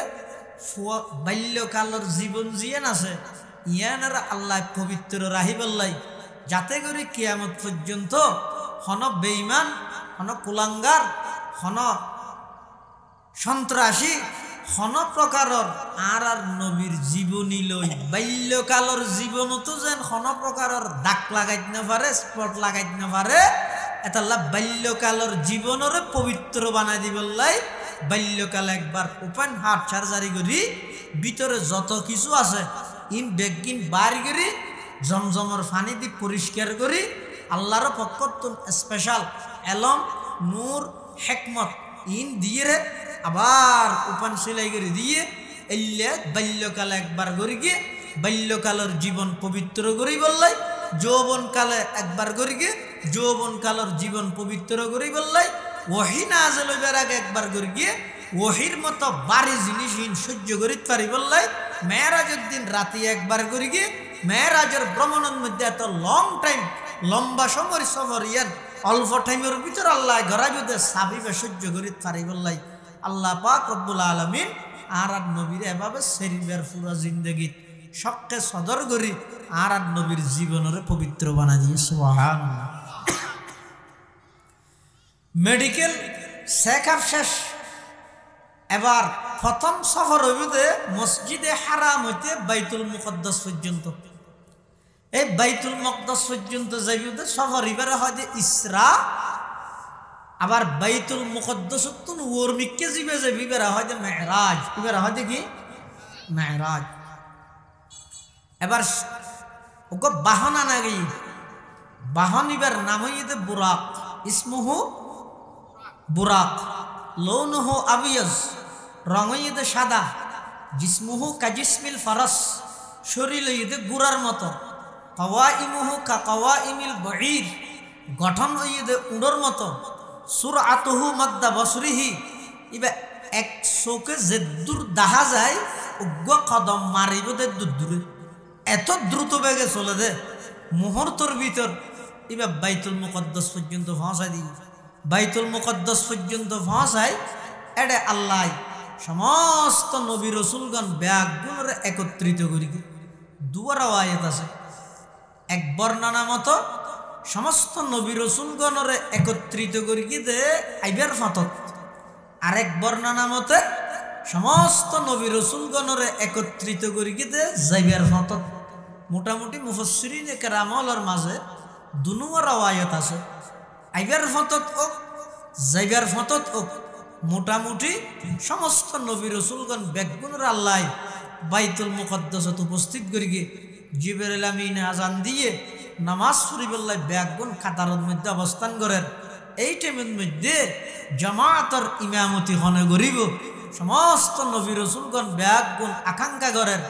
বাল্যকালের জীবন জিয়ান আছে ইয়ানার আল্লাহ পবিত্র রাহি বললাই, যাতে করে কিয়ামত পর্যন্ত হন বেঈমান, হন কুলাঙ্গার, হন সন্ত্রাসী, হন প্রকারর আর নবীর জীবনী লই বাল্যকালের জীবনতো যেন হন প্রকারর দাগ লাগাইতে না পারে, স্পট লাগাইতে না পারে। এটা বাল্যকালের জীবনরে পবিত্র বানাই দিবলাই বাল্যকাল একবার ওপেন হার্ট সার্জারি করি ভিতরে যত কিছু আছে ইন বেগিন বার করি জমজমর পানি দিয়ে পরিষ্কার করি আল্লাহর পক্ষতুন স্পেশাল এলম নূর হেকমত ইন দিয়ে আবার ওপেন সেলাই করে দিয়ে এলে বাল্যকাল একবার করি গিয়ে বাল্যকালের জীবন পবিত্র করি বললাই, যৌবনকালে একবার করি গিয়ে যৌবনকালের জীবন পবিত্র করি বললাই, ওহী নাযিল হইবার আগে একবার করে গিয়ে ওহীর মতো বাড়ি জিনিস সহ্য করিতে পারি বললাই, মেরাজের দিন রাতে একবার করে গিয়ে মেরাজের ভ্রমণের মধ্যে এত লং টাইম লম্বা সময় সফর ইয়ান অল্প টাইমের ভিতর আল্লাহ ঘরা যদি সাবিবে সহ্য করিতে পারি বললাই। আল্লাহ পাক রব্বুল আলামিন আর নবীর এভাবে শরীরের পুরা জিন্দগি শখকে সদর করি আর নবীর জীবনের পবিত্র বানা দিয়ে সুবহানাল্লাহ। মেডিকেল চেকআপ শেষ, এবার প্রথম সফর হইবে মসজিদে হারাম হইতে বাইতুল মুকদ্দাস পর্যন্ত। এই বাইতুল মুকদ্দাস পর্যন্ত যাইবে সফর এবারে হয় যে ইসরা, আবার বাইতুল মুকদ্দাস ওরমিককে যাবে যে বিবেরা হয় যে মেহরাজ, এবারে হয় কি মেহরাজ। এবার ওকে বাহন আনা গই, বাহন এবার নাম হইতে বুরাক, ইসমুহু বুরাক, লৌনুহু আবিয়াজ, রং হইতে সাদা, জিসমুহু কাজিসমিল ফারাস, শরীর হইতে গুড়ার মতো, কাওয়াইমুহু কা কাওয়াইমিল বঈর, গঠন হইতে উড়োর মতো, সুরআতুহু মাদ্দা বসরিহি, ইবা এক চোখে যে দূর দেখা যায় উগ্র কদম মারিব দে দূরে, এত দ্রুত বেগে চলে দে মুহূর্তর ভিতর। এবার বাইতুল মুকদ্দাস পর্যন্ত পৌঁছাই দিই, বাইতুল মুকদ্দাস পর্যন্ত পৌঁছায় এডে আল্লাহ সমস্ত নবী রসুলগণ ব্যাগগুলোর একত্রিত করি। দুয়ার আয়াত আছে, এক বর্ণনা মতো সমস্ত নবী রসুলগণের একত্রিত করি দে আইবার ফাতত, আরেক বর্ণনা মতে সমস্ত নবী রসুলগণের একত্রিত করি দে যাইবার ফাতত। মোটামুটি মুফাসসিরিন কেরামলের মাঝে দুনুয়ার আয়াত আছে, আইবার ফাতত ওক যাইবার ফাতত ওক, মোটামুটি সমস্ত নবী রসুলগণ ব্যাগগুলোর আল্লাহ বাইতুল মুকদ্দাসত উপস্থিত করি গিয়ে জিবরাইল আমিন আজান দিয়ে নামাজ পড়িবেলাই ব্যাগগুন কাতারের মধ্যে অবস্থান করেন। এই টাইমের মধ্যে জামাতের ইমামতি হনে গরিব সমস্ত নবী রসুলগণ ব্যাগগুন আকাঙ্ক্ষা করেন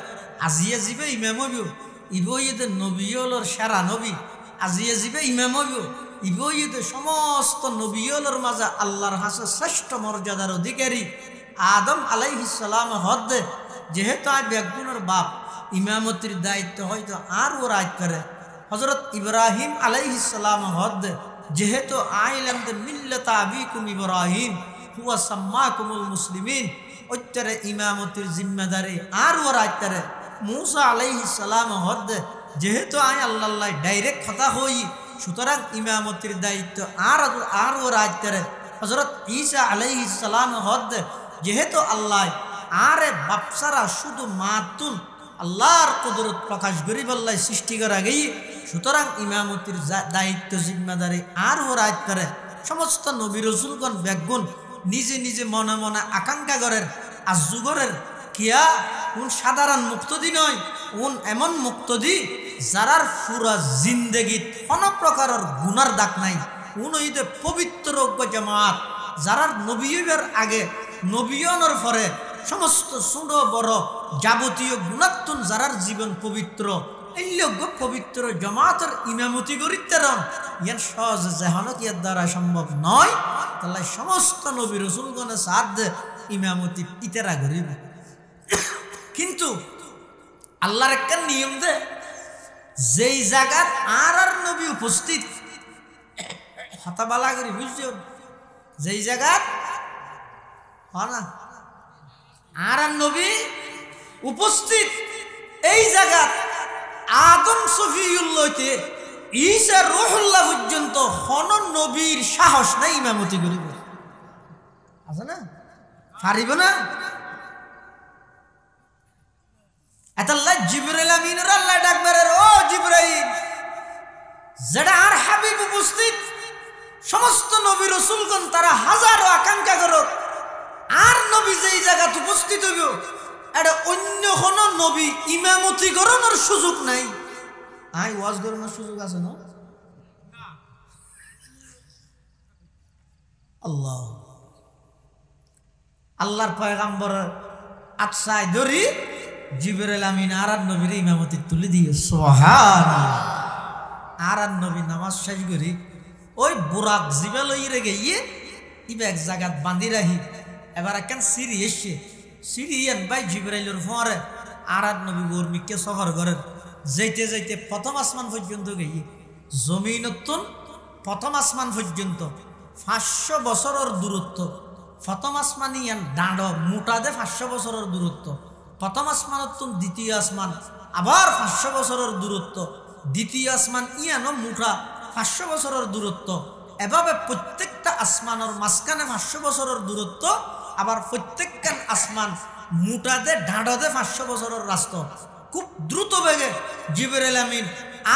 আজিয়ে যাবে ইমাম হইব, ইবইতে নবীয়লর সেরা নবী আজিয়ে যাবে ইমাম হইব, ইবইতে সমস্ত নবীয়লর মাঝে আল্লাহর হাসে শ্রেষ্ঠ মর্যাদার অধিকারী আদম আলাইহিস সালাম হদ্দে, যেহেতু আই ব্যাগগুনের বাপ ইমামতির দায়িত্ব হয়তো আর ও রাজ করে। হযরত ইব্রাহিম আলাইহিস সালাম হদ্দে, যেহেতু আইলাম দে মিল্লাতা আবিকুম ইব্রাহিম হুয়া সাম্মাকুমুল মুসলিমিন, ওইটারে ইমামতির জিম্মেদারি আর ও রাজ করে। মুসা আলাইহিস সালাম হদ্দে, যেহেতু আই আল্লাহ ডাইরেক্ট কথা হই সুতরাং ইমামতির দায়িত্ব আর ও রাজ করে। হযরত ঈসা আলাইহিস সালাম হদ্দে, যেহেতু আল্লাহ আরে বাপসারা শুধু মাতুন আল্লাহর কুদরত প্রকাশ করি বল্লাই সৃষ্টি করা গেই, সুতরাং ইমামতির দায়িত্ব জিম্মেদারি আর ও রাজ করে। সমস্ত নবী রসুলগণ ব্যাগুন নিজে নিজে মনে মনে আকাঙ্ক্ষা করেন আজুগরের কিয়া উন সাধারণ মুক্তদি নয়, উন এমন মুক্তদি যারার পুরা জিন্দেগিত কোনো প্রকারের গুনার দাগ নাই, উন হইতে পবিত্র জামাত যারার নবীর আগে নবীয়নের পরে সমস্ত ছোট বড় যাবতীয় গুণাত্মন যারার জীবন পবিত্র এই লোক পবিত্র জমাতের ইমামতি করিতেরন ইয়ান সহজ জাহানত ইয়ার দ্বারা সম্ভব নয় তাহলে সমস্ত নবী রসুলগণের সাথে ইমামতি ইতেরা করিব কিন্তু আল্লাহর একটা নিয়ম দে যেই জায়গাত আর নবী উপস্থিত হতা বালা করি বুঝছো যেই জায়গাত না আর নবী উপস্থিত এই জায়গাত আদম সফিউল্লাহতে ঈসা রূহুল্লাহ পর্যন্ত হন নবীর সাহস নাই ইমামতি করিব আছে না পারিব না এতাল্লাহ জিবরাইল আমিনের আল্লাহ ডাকবারের ও জিবরাইল যেটা আর হাবিব উপস্থিত সমস্ত নবী রাসূলগণ তারা হাজারো আকাঙ্ক্ষা করো আর নবী যেই জায়গাতে উপস্থিত হইব এটা অন্য কোন নবী ইমামতি করানোর সুযোগ নাই আই ওয়াজ করানোর সুযোগ আছে না আল্লাহ আল্লাহর পয়গাম্বর আচ্ছায় ধরি জিবরাইল আমিন আর নবীর ইমামতি তুলে দিয়ে সুবহানাল্লাহ আর নবী নামাজ শেষ করি ওই বুরাক জিবা লইরে গিয়ে ইবা এক জায়গাত বাঁধি রাখি এবার একখান সিঁড়ি এসছে সিঁড়ি এন ভাই জিবরাইলের ফরে আর নবী গর্মিককে সফর করেন যাইতে যাইতে প্রথম আসমান পর্যন্ত গিয়ে জমিনতুন প্রথম আসমান পর্যন্ত 500 বছরের দূরত্ব প্রথম আসমানি ইয়ান ডাঁড মোটা দে 500 বছরের দূরত্ব প্রথম আসমানতুন দ্বিতীয় আসমান আবার 500 বছরের দূরত্ব দ্বিতীয় আসমান ইয়ানো মোটা 500 বছরের দূরত্ব এভাবে প্রত্যেকটা আসমানের মাঝখানে 500 বছরের দূরত্ব আবার প্রত্যেকখান আসমান মোটাদে ঢাঁড়দে 500 বছরের রাস্তা খুব দ্রুত বেগে জিবরাইল আমিন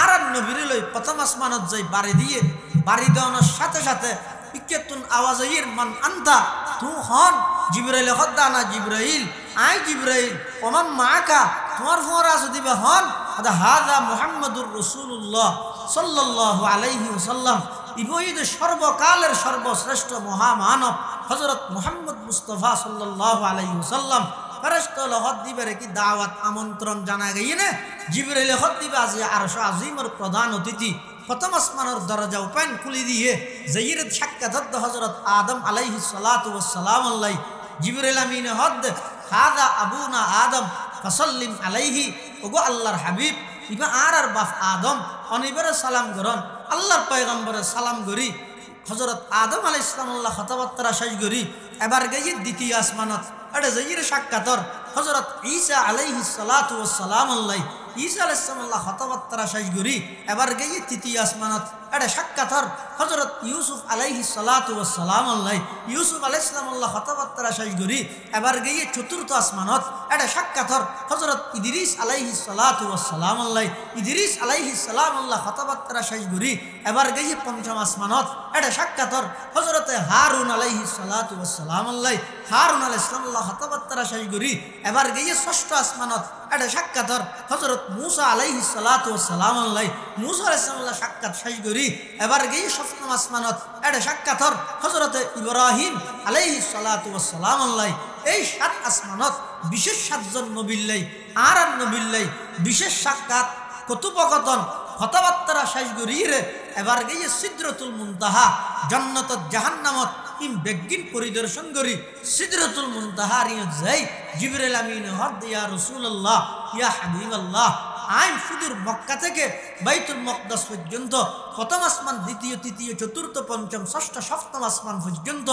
আর নবীর লই প্রথম আসমানত যাই বাড়ি দিয়ে বাড়ি দেওয়ানোর সাথে সাথে ইকেতুন আওয়াজ আইর মান আনতা তু হন জিবরাইল হদ্দা না জিবরাইল আই জিবরাইল ওমান মাকা তোমার ফোরা যদি বা হন আদা হাযা মুহাম্মাদুর রাসূলুল্লাহ সাল্লাল্লাহু আলাইহি ওয়াসাল্লাম ইবইদ সর্বকালের সর্বশ্রেষ্ঠ মহামানব হযরত মুহাম্মদ মুস্তাফা সাল্লাল্লাহু আলাইহি ওয়াসাল্লাম ফেরেশতা হদ দিবের কি দাওয়াত আমন্ত্রণ জানা গিয়ে না জিবরাইল হদ দিবে আজ আরশ আজিমের প্রধান অতিথি প্রথম আসমানের দরজা ওপেন খুলে দিয়ে যাইর সাক্ষাৎ হযরত আদম আলাইহিস সালাতু ওয়াস সালাম আল্লাহ জিবরাইল আমিন হদ হাদা আবুনা আদম ফাসাল্লিম আলাইহি ওগো আল্লাহর হাবিব ইবা আর বাপ আদম অনিবারে সালাম করন আল্লাহর পয়গম্বরে সালাম করি হযরত আদম আলাইহিস সালাম আল্লাহ কথাবার্তা শেষ করি এবার গিয়ে দ্বিতীয় আসমানত এটা যাইর সাক্ষাৎর হযরত ঈসা আলাইহিস সালাতু ওয়াস সালাম আল্লাহ ঈসা আলাইহিস সালাম আল্লাহ কথাবার্তা শেষ করি এবার গিয়ে তৃতীয় আসমানত এটা সাক্ষাৎর হযরত ইউসুফ আলাইহিস সালাতু ওয়াস সালাম আল্লাহ ইউসুফ আলাইহিস সালাম আল্লাহ কথাবার্তা শেষ করি এবার গিয়ে চতুর্থ আসমানত এটা সাক্ষাৎর হযরত ইদ্রিস আলাইহিস সালাতু ওয়াস সালাম আল্লাহ ইদ্রিস আলাইহিস সালাম আল্লাহ কথাবার্তা শেষ করি এবার গিয়ে পঞ্চম আসমানত এটা সাক্ষাৎর হযরত হারুন আলাইহিস সালাতু ওয়াস সালাম আল্লাহ হারুন আলাইহিস সালাম আল্লাহ কথাবার্তা শেষ করি এবার গিয়ে ষষ্ঠ আসমানত এটা সাক্ষাৎর হযরত মূসা আলাইহিস সালাতু ওয়াস সালাম আল্লাহ মূসা আলাইহিস সালাম আল্লাহ সাক্ষাৎ শেষ করি এবার গিয়ে সপ্তম আসমানত এটা সাক্ষাৎর হযরত ইব্রাহিম আলাইহিস সালাতু ওয়াস সালাম আল্লাহ এই 7 আসমানত বিশেষ 7 জন নবিল্লাই আর নবিল্লাই বিশেষ সাক্ষাৎ কথোপকথন কথাবার্তা শেষ করি রে এবার গিয়ে সিদরাতুল মুনতাহা জান্নাত জাহান্নামত ইম বেগিন পরিদর্শন করি সিদরাতুল মুনতাহা রিয়া যাই জিবরাইল আমিন হদ ইয়া রাসূলুল্লাহ ইয়া হাবিবাল্লাহ আইন সুদূর মক্কা থেকে বাইতুল মুকদ্দাস পর্যন্ত প্রথম আসমান দ্বিতীয় তৃতীয় চতুর্থ পঞ্চম ষষ্ঠ সপ্তম আসমান পর্যন্ত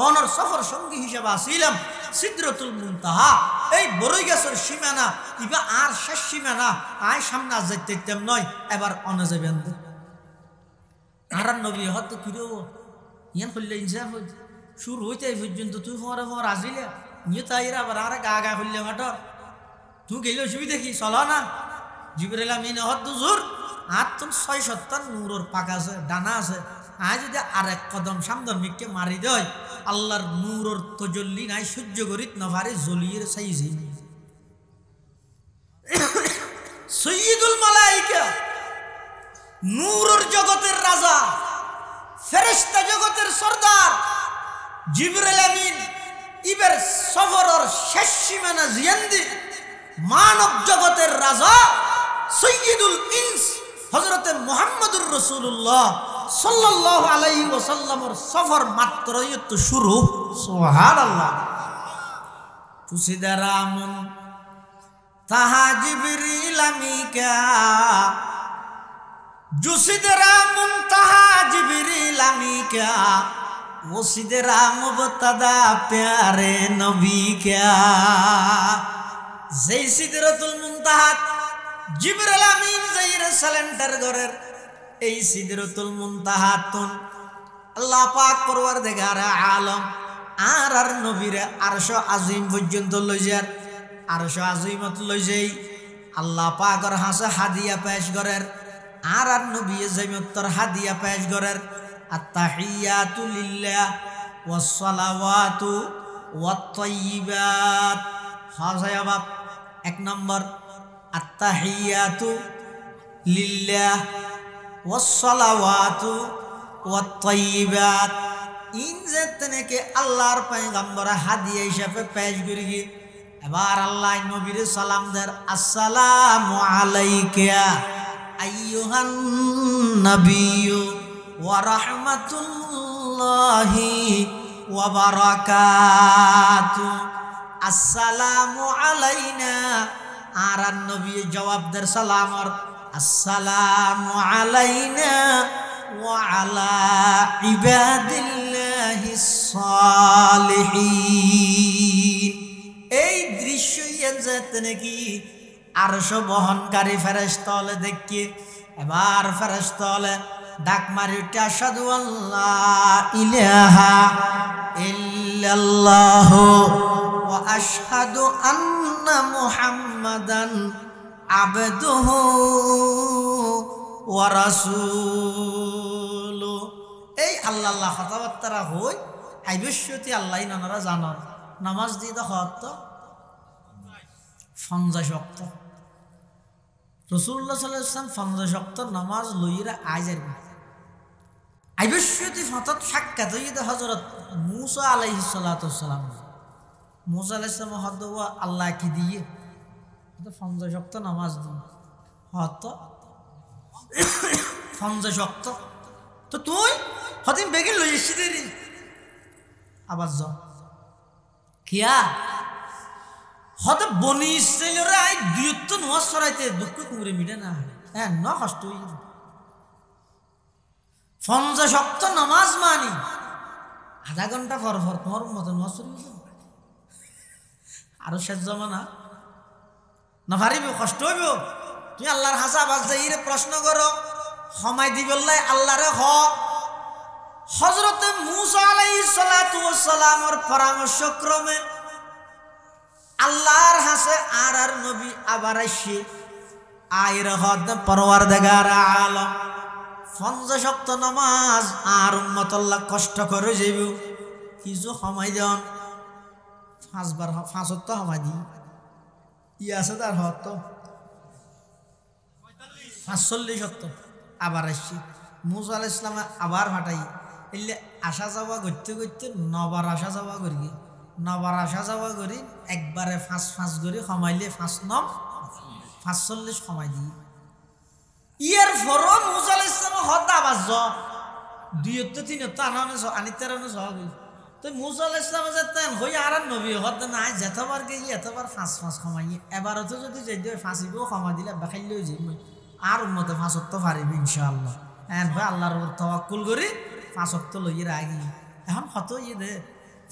অনর সফর সঙ্গী হিসেবে আসিলাম সিদরাতুল মুনতাহা এই বড়ই গাছের সীমানা ইবা আর শেষ সীমানা আই সামনে যাইতে তেম নয় এবার অনে যাবেন আর নবী হত কিরো ইয়ান হইলে ইনসাফ শুরু হইতে এই পর্যন্ত তুই ফোঁরা ফোঁরা আসিলে নিয়ে তাইরা আবার আর গা গা হইলে মাটো তুই গেলে অসুবিধা কি চলো না জিবরাইল আমিন হদ হুজুর আর তো 670 নূরের পাক আছে ডানা আছে আজ যদি আর এক কদম সামদর মিককে মারি দেয় আল্লাহর নূরের তজল্লি নাই সহ্য করিত না পারে জ্বলিয়ে চাইছি সৈয়দুল মালাইকা নূরের জগতের রাজা ফেরেশতা জগতের সরদার জিবরাইল আমিন ইবের সফরের শেষ সীমানা জিয়ান্দি মানব জগতের রাজা সৈয়দুল ইনস হযরতে মুহাম্মদুর রাসূলুল্লাহ সাল্লাল্লাহু আলাইহি ওয়াসাল্লামের সফর মাত্রই তো শুরু। সুবহানাল্লাহ। তুসিদারামুন তাহা জিবরিল আমিকা, জুসিদরামুন তাহা জিবরিল আমিকা, ওসিদরা মুবতাদা প্যারে নবী কা। যেই সিদরাতুল মুনতাহা জিবরিল আমিন যাইরা সালেন্ডার করের, এই সিদরাতুল মুনতাহাতুন আল্লাহ পাক পরওয়ারদিগার আলম আর নবীরে আরশ আজিম পর্যন্ত লই যার। আরশ আজিমত লই যাই আল্লাহ পাকের হাসে হাদিয়া পেশ করের, আর নবী যাইমতর হাদিয়া পেশ করের। আত্তাহিয়াতু লিল্লাহ ওয়াস সালাওয়াতু ওয়াত তাইয়্যিবাত। হাজায়া বাপ এক নম্বর আত্তাহিয়াতু লিল্লাহ ওয়াস সালাওয়াতু ওয়াত তাইয়্যিবাত। ইন যেতনেকে আল্লাহর পয়গম্বর হাদিয়া হিসাবে পেশ করি। এবার আল্লাহ নবীর সালাম দেন, আসসালামু আলাইকা আইয়ুহান নাবিয়্যু ওয়া রাহমাতুল্লাহি ওয়া বারাকাতুহু। আসসালামু আলাইনা, আর নবী জবাব দের সালামর, আসসালামু আলাইনা ওয়া আলা ইবাদিল্লাহিস সালিহিন। এই দৃশ্য যেতে নাকি আরশ বহনকারী ফেরেশতা হলে দেখি। এবার ফেরেশতা হলে ডাক মারি উঠে, আশহাদু আল্লাহ ইলাহা ইল্লাল্লাহু ওয়া আশহাদু আন্না মুহাম্মাদান আবদুহু ওয়া রাসূলুহু। এই আল্লাহ আল্লাহ কথাবার্তা হই আইবশ্যতি আল্লাহ নানারা জানান। নামাজ দিয়ে তো হত 50 ওয়াক্ত। রাসূলুল্লাহ সাল্লাল্লাহু আলাইহি ওয়াসাল্লাম 50 ওয়াক্ত নামাজ লইরা আইজার আইবশ্যতি ফতত সাক্ষাৎ হইতে হযরত মূসা আলাইহিস সালাতু ওয়াসসালাম। মূসা আলাইহিস সালাম হদ আল্লাহ কি দিয়ে তো 50 ওয়াক্ত নামাজ দিয়ে হত 50 ওয়াক্ত। তো তুই হদিন বেগিন লই এসছি দেরি আবার যাও কিয়া হতে বনি ইসরাইলের আই দুইত্ব নোয়াজ সরাইতে দুঃখ কুমরে মিটে না। হ্যাঁ ন কষ্ট 50 ওয়াক্ত নামাজ মানি আধা ঘন্টা পর পর তোমার মতো নোয়াজ সরিয়ে আরো শেষ জমানা না পারিব, কষ্ট হইব। তুই আল্লাহর হাসা বাজ যাইরে প্রশ্ন করো, সময় দিবল্লাই আল্লাহরে হ। হযরতে মূসা আলাইহিস সালাতু ওয়াস সালামের পরামর্শক্রমে আল্লাহর হাসে আর নবী আবার আসে আইরে হদ পরওয়ারদিগার আলম 50 ওয়াক্ত নামাজ আর উম্মতুল্লাহ কষ্ট করে যাইব। কিছু সময় দেন 5 ওয়াক্ত সময় দি আছে তার হত 45 ওয়াক্ত আবার আসছি। মূসা আলাইহিস সালাম আবার ফাটাই এলে আসা যাওয়া করতে করতে নবার আসা যাওয়া করি, নবার আসা যাওয়া করি একবারে 5 করে কমাইলে 5 9 45 সময় দিই। ইয়ার ফরও মূসা আলাইহিস সালাম হতা বাজ 2 3 আনানে আনিতারানে সহ গই। তো মূসা আলাইহিস সালাম যেতেন হই আর নবী হত না যেতবার গই এতবার 5 কমাই। এবারও তো যদি যাই 5 কমাই দিলে বাখাইলেও যাই আর উম্মতে 5 ওয়াক্ত পারিব ইনশাআল্লাহ। এখন ভাই আল্লাহর উপর তাওয়াক্কুল করি 5 ওয়াক্ত লইয়ে রাখি। এখন কত দে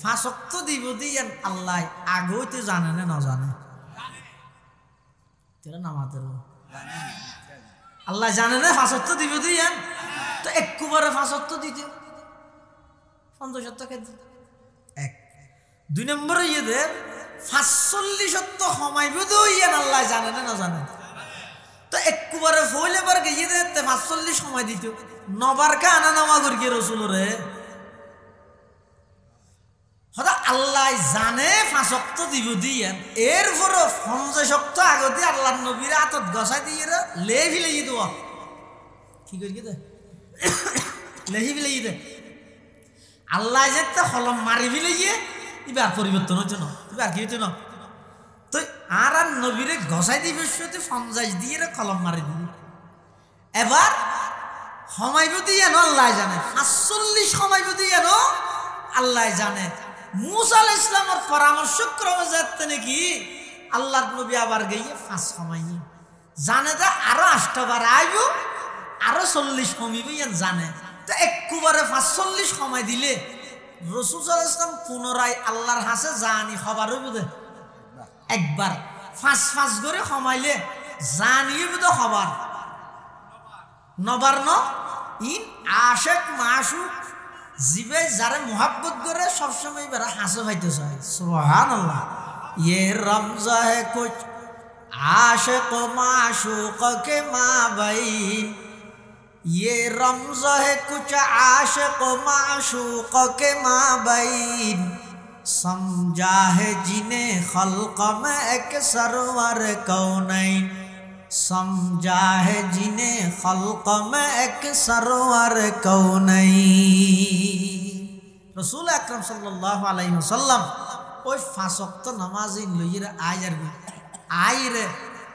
5 ওয়াক্ত দিব দিয়েন আল্লাহ আগেও তো জানে না জানে তেরা নামাজের আল্লাহ জানে না 5 ওয়াক্ত দিব দিয়েন তো একবারে 5 ওয়াক্ত দিতে 50 টাকা দিতে এক। 2 নম্বরে দে 45 ওয়াক্ত কমাইব দিয়েন আল্লাহ জানে না জানে তো একবারে ফইলে বার গিয়ে দে 45 সময় দিত নবার কা আনা নামা করি রাসূলরে হদা আল্লাহ জানে 5 ওয়াক্ত দিব দিয়েন এরপরও 50 ওয়াক্ত আগতে আল্লাহর নবীর হাতত গসাই দিয়ে লেভি লাগি দেওয়া কি করি দে লেহি লাগি দে আল্লাহ যেতে হলম মারি লাগিয়ে এবার পরিবর্তন হচ্ছে না এবার কি হচ্ছে না। তো তো আর নবীরে ঘষাই দিবে সত্যি 50 দিয়ে কলম মারি দিবে। এবার সময়বতী যেন আল্লাহ জানে, 45 সময়বতী যেন আল্লাহ জানে। মুসা আলাইহিস সালামের পরামর্শ ক্রমে যাতে নাকি আল্লাহর নবী আবার গিয়ে 5 সময় জানে যে আরো 8টা বার আইব, আরো 40 কমিবে জানে। তো একবারে 45 সময় দিলে রাসূল সাল্লাল্লাহু আলাইহি ওয়াসাল্লাম পুনরায় আল্লাহর হাসে জানি খবর হইবে একবার 5 করে কমাইলে জানিয়ে বুঝে খবর নবার ন ইন আশেক মাশুক জিবে যারা মোহাব্বত করে সবসময় বেড়া হাসে ভাইতে চায়। সুবহানাল্লাহ। ये रमज़ा है कुछ आशिक माशूक के माबैन, ये रमज़ा है कुछ आशिक माशूक के माबैन, समझा है जिन्हें खल्क में एक सरवर कौनैन, समझा है जिन्हें खल्क में एक सरवर कौनैन। रसूल अकरम सल्लल्लाहु अलैहि वसल्लम ওই 5 ওয়াক্ত নামাজ লইরে আইরে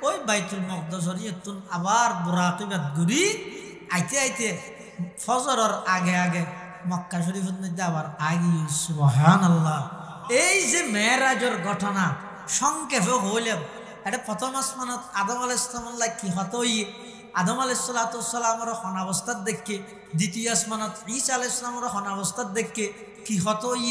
ওই বাইতুল মুকদ্দাসের ইতুন আবার বুরাকিবাত ঘুরি আইতে আইতে ফজরের আগে আগে মক্কা শরীফের মধ্যে আবার আগে। সুবহানাল্লাহ। এই যে মেরাজের ঘটনা সংক্ষেপে হইলে এটা প্রথম আসমানত আদম আলাইহিস সালাম কি হতই আদম আলাইহিস সালাতু সালামের অবস্থার দেখে, দ্বিতীয় আসমানত ঈসা আলাইহিস সালামের অবস্থার দেখে কি হতই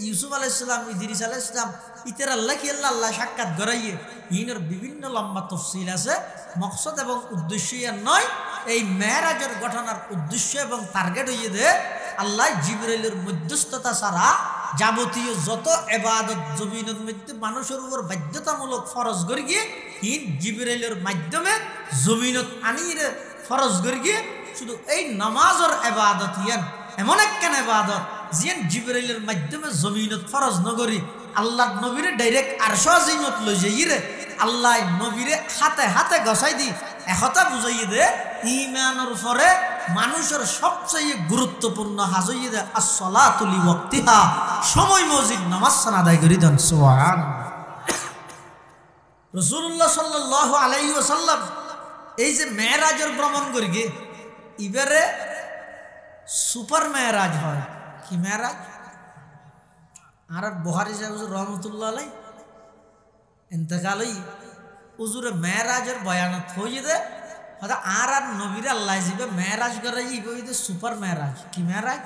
ইউসুফ আলাইহিস সালাম, ইদ্রিস আলাইহিস সালাম ইতার আল্লাহ কি আল্লাহ সাক্ষাৎ করাইয়ে ইনের বিভিন্ন লম্বা তফসিল আছে। মকসদ এবং উদ্দেশ্য নয়, এই মেরাজের ঘটনার উদ্দেশ্য এবং টার্গেট হইয়ে দে আল্লাহ জিবরাইলের মধ্যস্থতা ছাড়া যাবতীয় যত ইবাদত জমিনের মধ্যে মানুষের উপর বাধ্যতামূলক ফরজ করে গিয়ে ইন জিবরাইলের মাধ্যমে জমিনত আনিয়ে ফরজ করে গিয়ে শুধু এই নামাজের ইবাদত এমন একখান ইবাদত জিয়ান জিবরাইলের মাধ্যমে জমিনত ফরজ নগরী আল্লাহ নবীরে ডাইরেক্ট আরশ আজিমত লই যাইরে আল্লাহ নবীরে হাতে হাতে গছাই দি একথা বুঝাইয়ে দে ঈমানের উপরে মানুষের সবচেয়ে গুরুত্বপূর্ণ হাজ হইয়ে দে আসসালাতু লিওয়াক্তিহা, সময় মসজিদ নামাজ আদায় করি দেন। সুবহানাল্লাহ। রাসূলুল্লাহ সাল্লাল্লাহু আলাইহি ওয়াসাল্লাম এই যে মেরাজের ভ্রমণ করি গে এবারে সুপার মেরাজ হয়। কি মেরাজ? আর বুখারী সাহেব রহমতুল্লাহ আলাই ইন্তেকাল হই হুজুরে মেরাজের বয়ানত হইয়ে দে হয়তো আর নবীর আল্লাহ যাবে মেরাজ করাই ইবইদে সুপার মেরাজ। কি মেরাজ?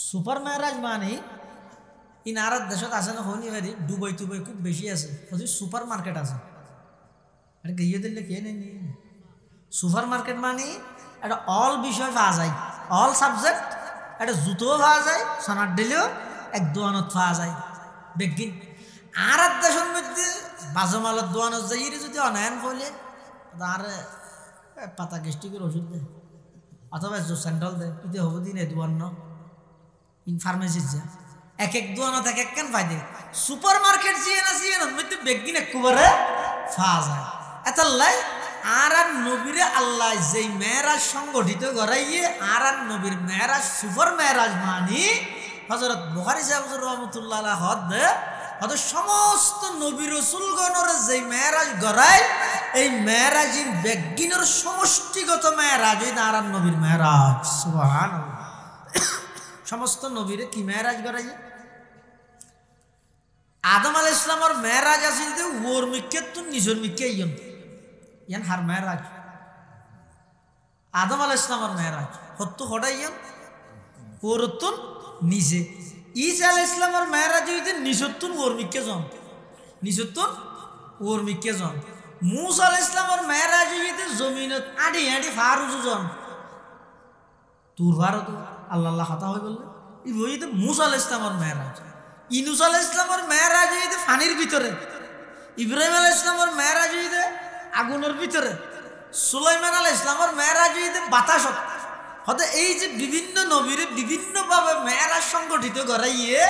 সুপার মেরাজ মানে ইন আর দেশত আছে না হইনি ভাই দুবাই টুবাই খুব বেশি আছে, সুপার মার্কেট আছে। এটা গিয়ে দিলে কে নেই সুপার মার্কেট মানে একটা অল বিষয় পাওয়া যায়, অল সাবজেক্ট। একটা জুতোও পাওয়া যায়, সোনার দিলেও এক দোয়ানত পাওয়া যায় বেগিন। আর দেশের মধ্যে বাজমালের দোয়ানত যাই যদি অনায়ন বলে আর পাতা গ্যাস্ট্রিকের ওষুধ দেয় অথবা স্যান্ডল দেয়, ইতে হবো দিন এ দোয়ান্ন ইন ফার্মেসির যা এক এক দোয়ানত এক এক কেন পাই দেয়। সুপার মার্কেট জিয়ে না জিয়ে মধ্যে বেগিন একবারে পাওয়া যায়। এত লাই আর নবীরে আল্লাহ যেই মেরাজ সংগঠিত করাইয়ে আর নবীর মেরাজ সুপার মেরাজ মানি হযরত বুখারী সাহেব রহমাতুল্লাহ আলাইহি হদ সমস্ত নবী রাসূলগণের যেই মেরাজ গড়ায় এই মেরাজিন বেগিনের সমষ্টিগত মেরাজ এই আর নবীর মেরাজ। সুবহানাল্লাহ। সমস্ত নবীরে কি মেরাজ গড়াইয়ে? আদম আলাইহিস সালামের মেরাজ আছে যে ওর মিকে তো নিজের মিকে ইয়ান হার মেরাজ। আদম আলাইহিস সালামের মেরাজ হত্তু হড়াইয়ান ওরতুন নিজে। ঈসা আলাইহিস সালামের মেরাজ হইতে নিসত্তুন ওর মিকে জন, নিসত্তুন ওর মিকে জন। মুসা আলাইহিস সালামের মেরাজ হইতে জমিনত আডি আডি ফারুজু জন তুর ভারত আল্লাহ কথা হই বললে ই হইতে মুসা আলাইহিস সালামের মেরাজ। ইনুস আলাইহিস সালামের মেরাজ হইতে পানির ভিতরে, ইব্রাহিম আলাইহিস সালামের মেরাজ হইতে আগুনের ভিতরে, সুলাইমান আলাইহিস সালামের মেরাজ হইতে বাতাসত। হতে এই যে বিভিন্ন নবীর বিভিন্নভাবে মেরাজ সংগঠিত করাইয়ে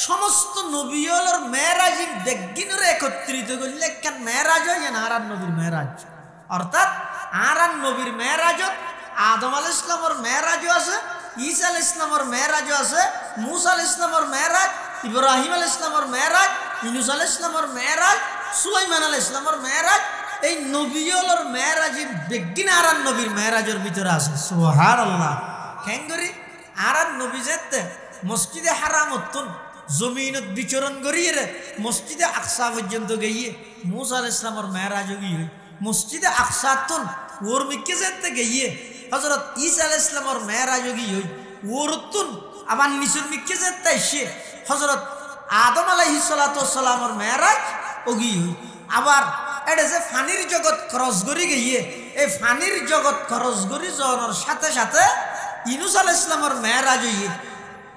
সমস্ত নবীর মেরাজ বেগিনের একত্রিত করলে কেন মেরাজ হয় না আর নবীর মেরাজ। অর্থাৎ আর নবীর মেরাজত আদম আলাইহিস সালামের মেরাজও আছে, ঈসা আলাইহিস সালামের মেরাজও আছে, মুসা আলাইহিস সালামের মেরাজ, ইব্রাহিম আলাইহিস সালামের মেরাজ, ইউনুস আলাইহিস সালামের মেরাজ, সুলাইমান আলাইহিস সালামের মেরাজ, এই নবীর মেরাজি বেগিন আরান নবীর মেরাজের ভিতরে আছে। সুবহানাল্লাহ। কেন করি আরান নবী যেতে মসজিদে হারামতুন জমিনত বিচরণ করিয়ে মসজিদে আকসা পর্যন্ত গিয়ে মুসা আলাইহিস সালামের মেরাজ গিয়ে মসজিদে আকসাতুন ওর মিকে যেতে গিয়ে হযরত ঈসা আলাইহিস সালামের মেরাজ গিয়ে ওরতুন আবার নিচুর মিকে যেতে এসে হযরত আদম আলাইহিস সালাতু ওয়াস সালামের মেরাজ ওগি আবার এটা যে ফানির জগৎ ক্রস করি গিয়ে এই ফানির জগৎ ক্রস করি যাওয়ার সাথে সাথে ইউনুস আলাইহিস সালামের মেরাজ হইয়ে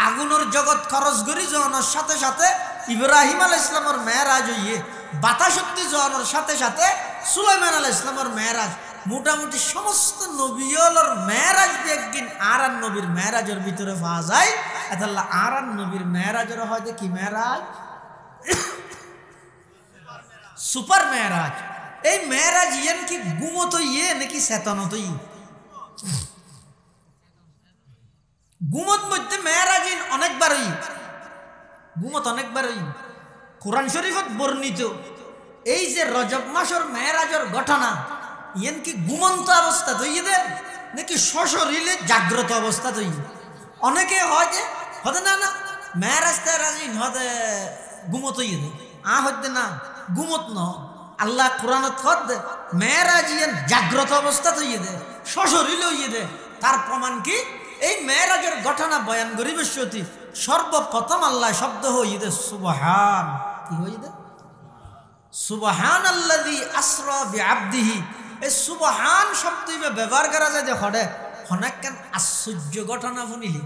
আগুনের জগৎ খরচ করি যাওয়ার সাথে সাথে ইব্রাহিম আলাইহিস সালামের মেরাজ হইয়ে বাতাসত্তি যাওয়ার সাথে সাথে সুলাইমান আলাইহিস সালামের মেরাজ। মোটামুটি সমস্ত নবীর মেরাজ একদিন আরান নবীর মেরাজের ভিতরে পাওয়া যায়। এতাল্লা আরান নবীর মেরাজের হয়তো কি মেরাজ? সুপার মেরাজ। এই মেরাজ ইয়েন কি গুমত ইয়ে নাকি চেতনত ই? গুমত মধ্যে মেরাজিন অনেকবারই, গুমত অনেকবারই কোরআন শরীফত বর্ণিত। এই যে রজব মাসের মেরাজের ঘটনা ইয়েন কি ঘুমন্ত অবস্থা তৈরি দে নাকি সশরীরে জাগ্রত অবস্থা তৈরি? অনেকে হয় যে হতে না না মেরাজ তেরাজিন হতে ঘুমত ইয়ে দে হতে না ঘুমত ন। আল্লাহ কোরআনত হত দে মেরাজ ইয়েন জাগ্রত অবস্থা তৈরি দে সশরীরে ইয়ে দে। তার প্রমাণ কি? এই মেরাজের ঘটনা বয়ান গরিবের সতী সর্বপ্রথম আল্লাহ শব্দ হয়ে দে সুবহান। কি হয়ে দে? সুবহানাল্লাযী আসরা বিআবদিহি। এই সুবহান শব্দ ব্যবহার করা যায় যে হডে অনেক কেন আশ্চর্য ঘটনা শুনিলি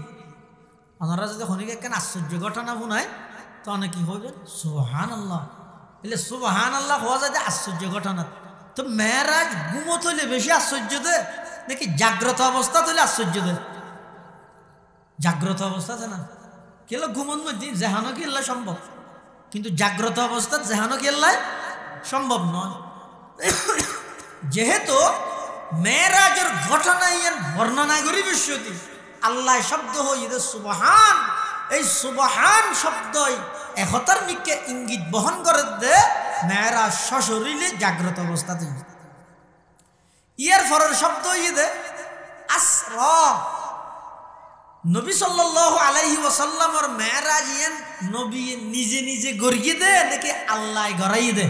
ওনারা যদি হনিকে কেন আশ্চর্য ঘটনা শুনায় তো অনেক কি হইবেন সুবহানাল্লাহ। এলে সুবহানাল্লাহ হওয়া যায় যে আশ্চর্য ঘটনা। তো মেরাজ ঘুমত হইলে বেশি আশ্চর্য দে নাকি জাগ্রত অবস্থা হইলে আশ্চর্য দে? জাগ্রত অবস্থাতে না কেন ঘুমন মধ্যে যেহানো কি এল্লাই সম্ভব, কিন্তু জাগ্রত অবস্থা যেহানো কি এল্লাই সম্ভব নয়। যেহেতু মেরাজের ঘটনা ইয়ান বর্ণনা করি বিশ্বতি আল্লাহ শব্দ হইতে সুবহান। এই সুবহান শব্দই একতার নিকে ইঙ্গিত বহন করে দে মেরাজ সশরীরে জাগ্রত অবস্থাতে। ইয়ার ফরের শব্দ হইতে আসরা। নবী সাল্লাল্লাহু আলাইহি ওয়াসাল্লামের মেরাজ ইয়ান নবী নিজে নিজে গড়িয়ে দে নাকি আল্লাহ গড়াই দে?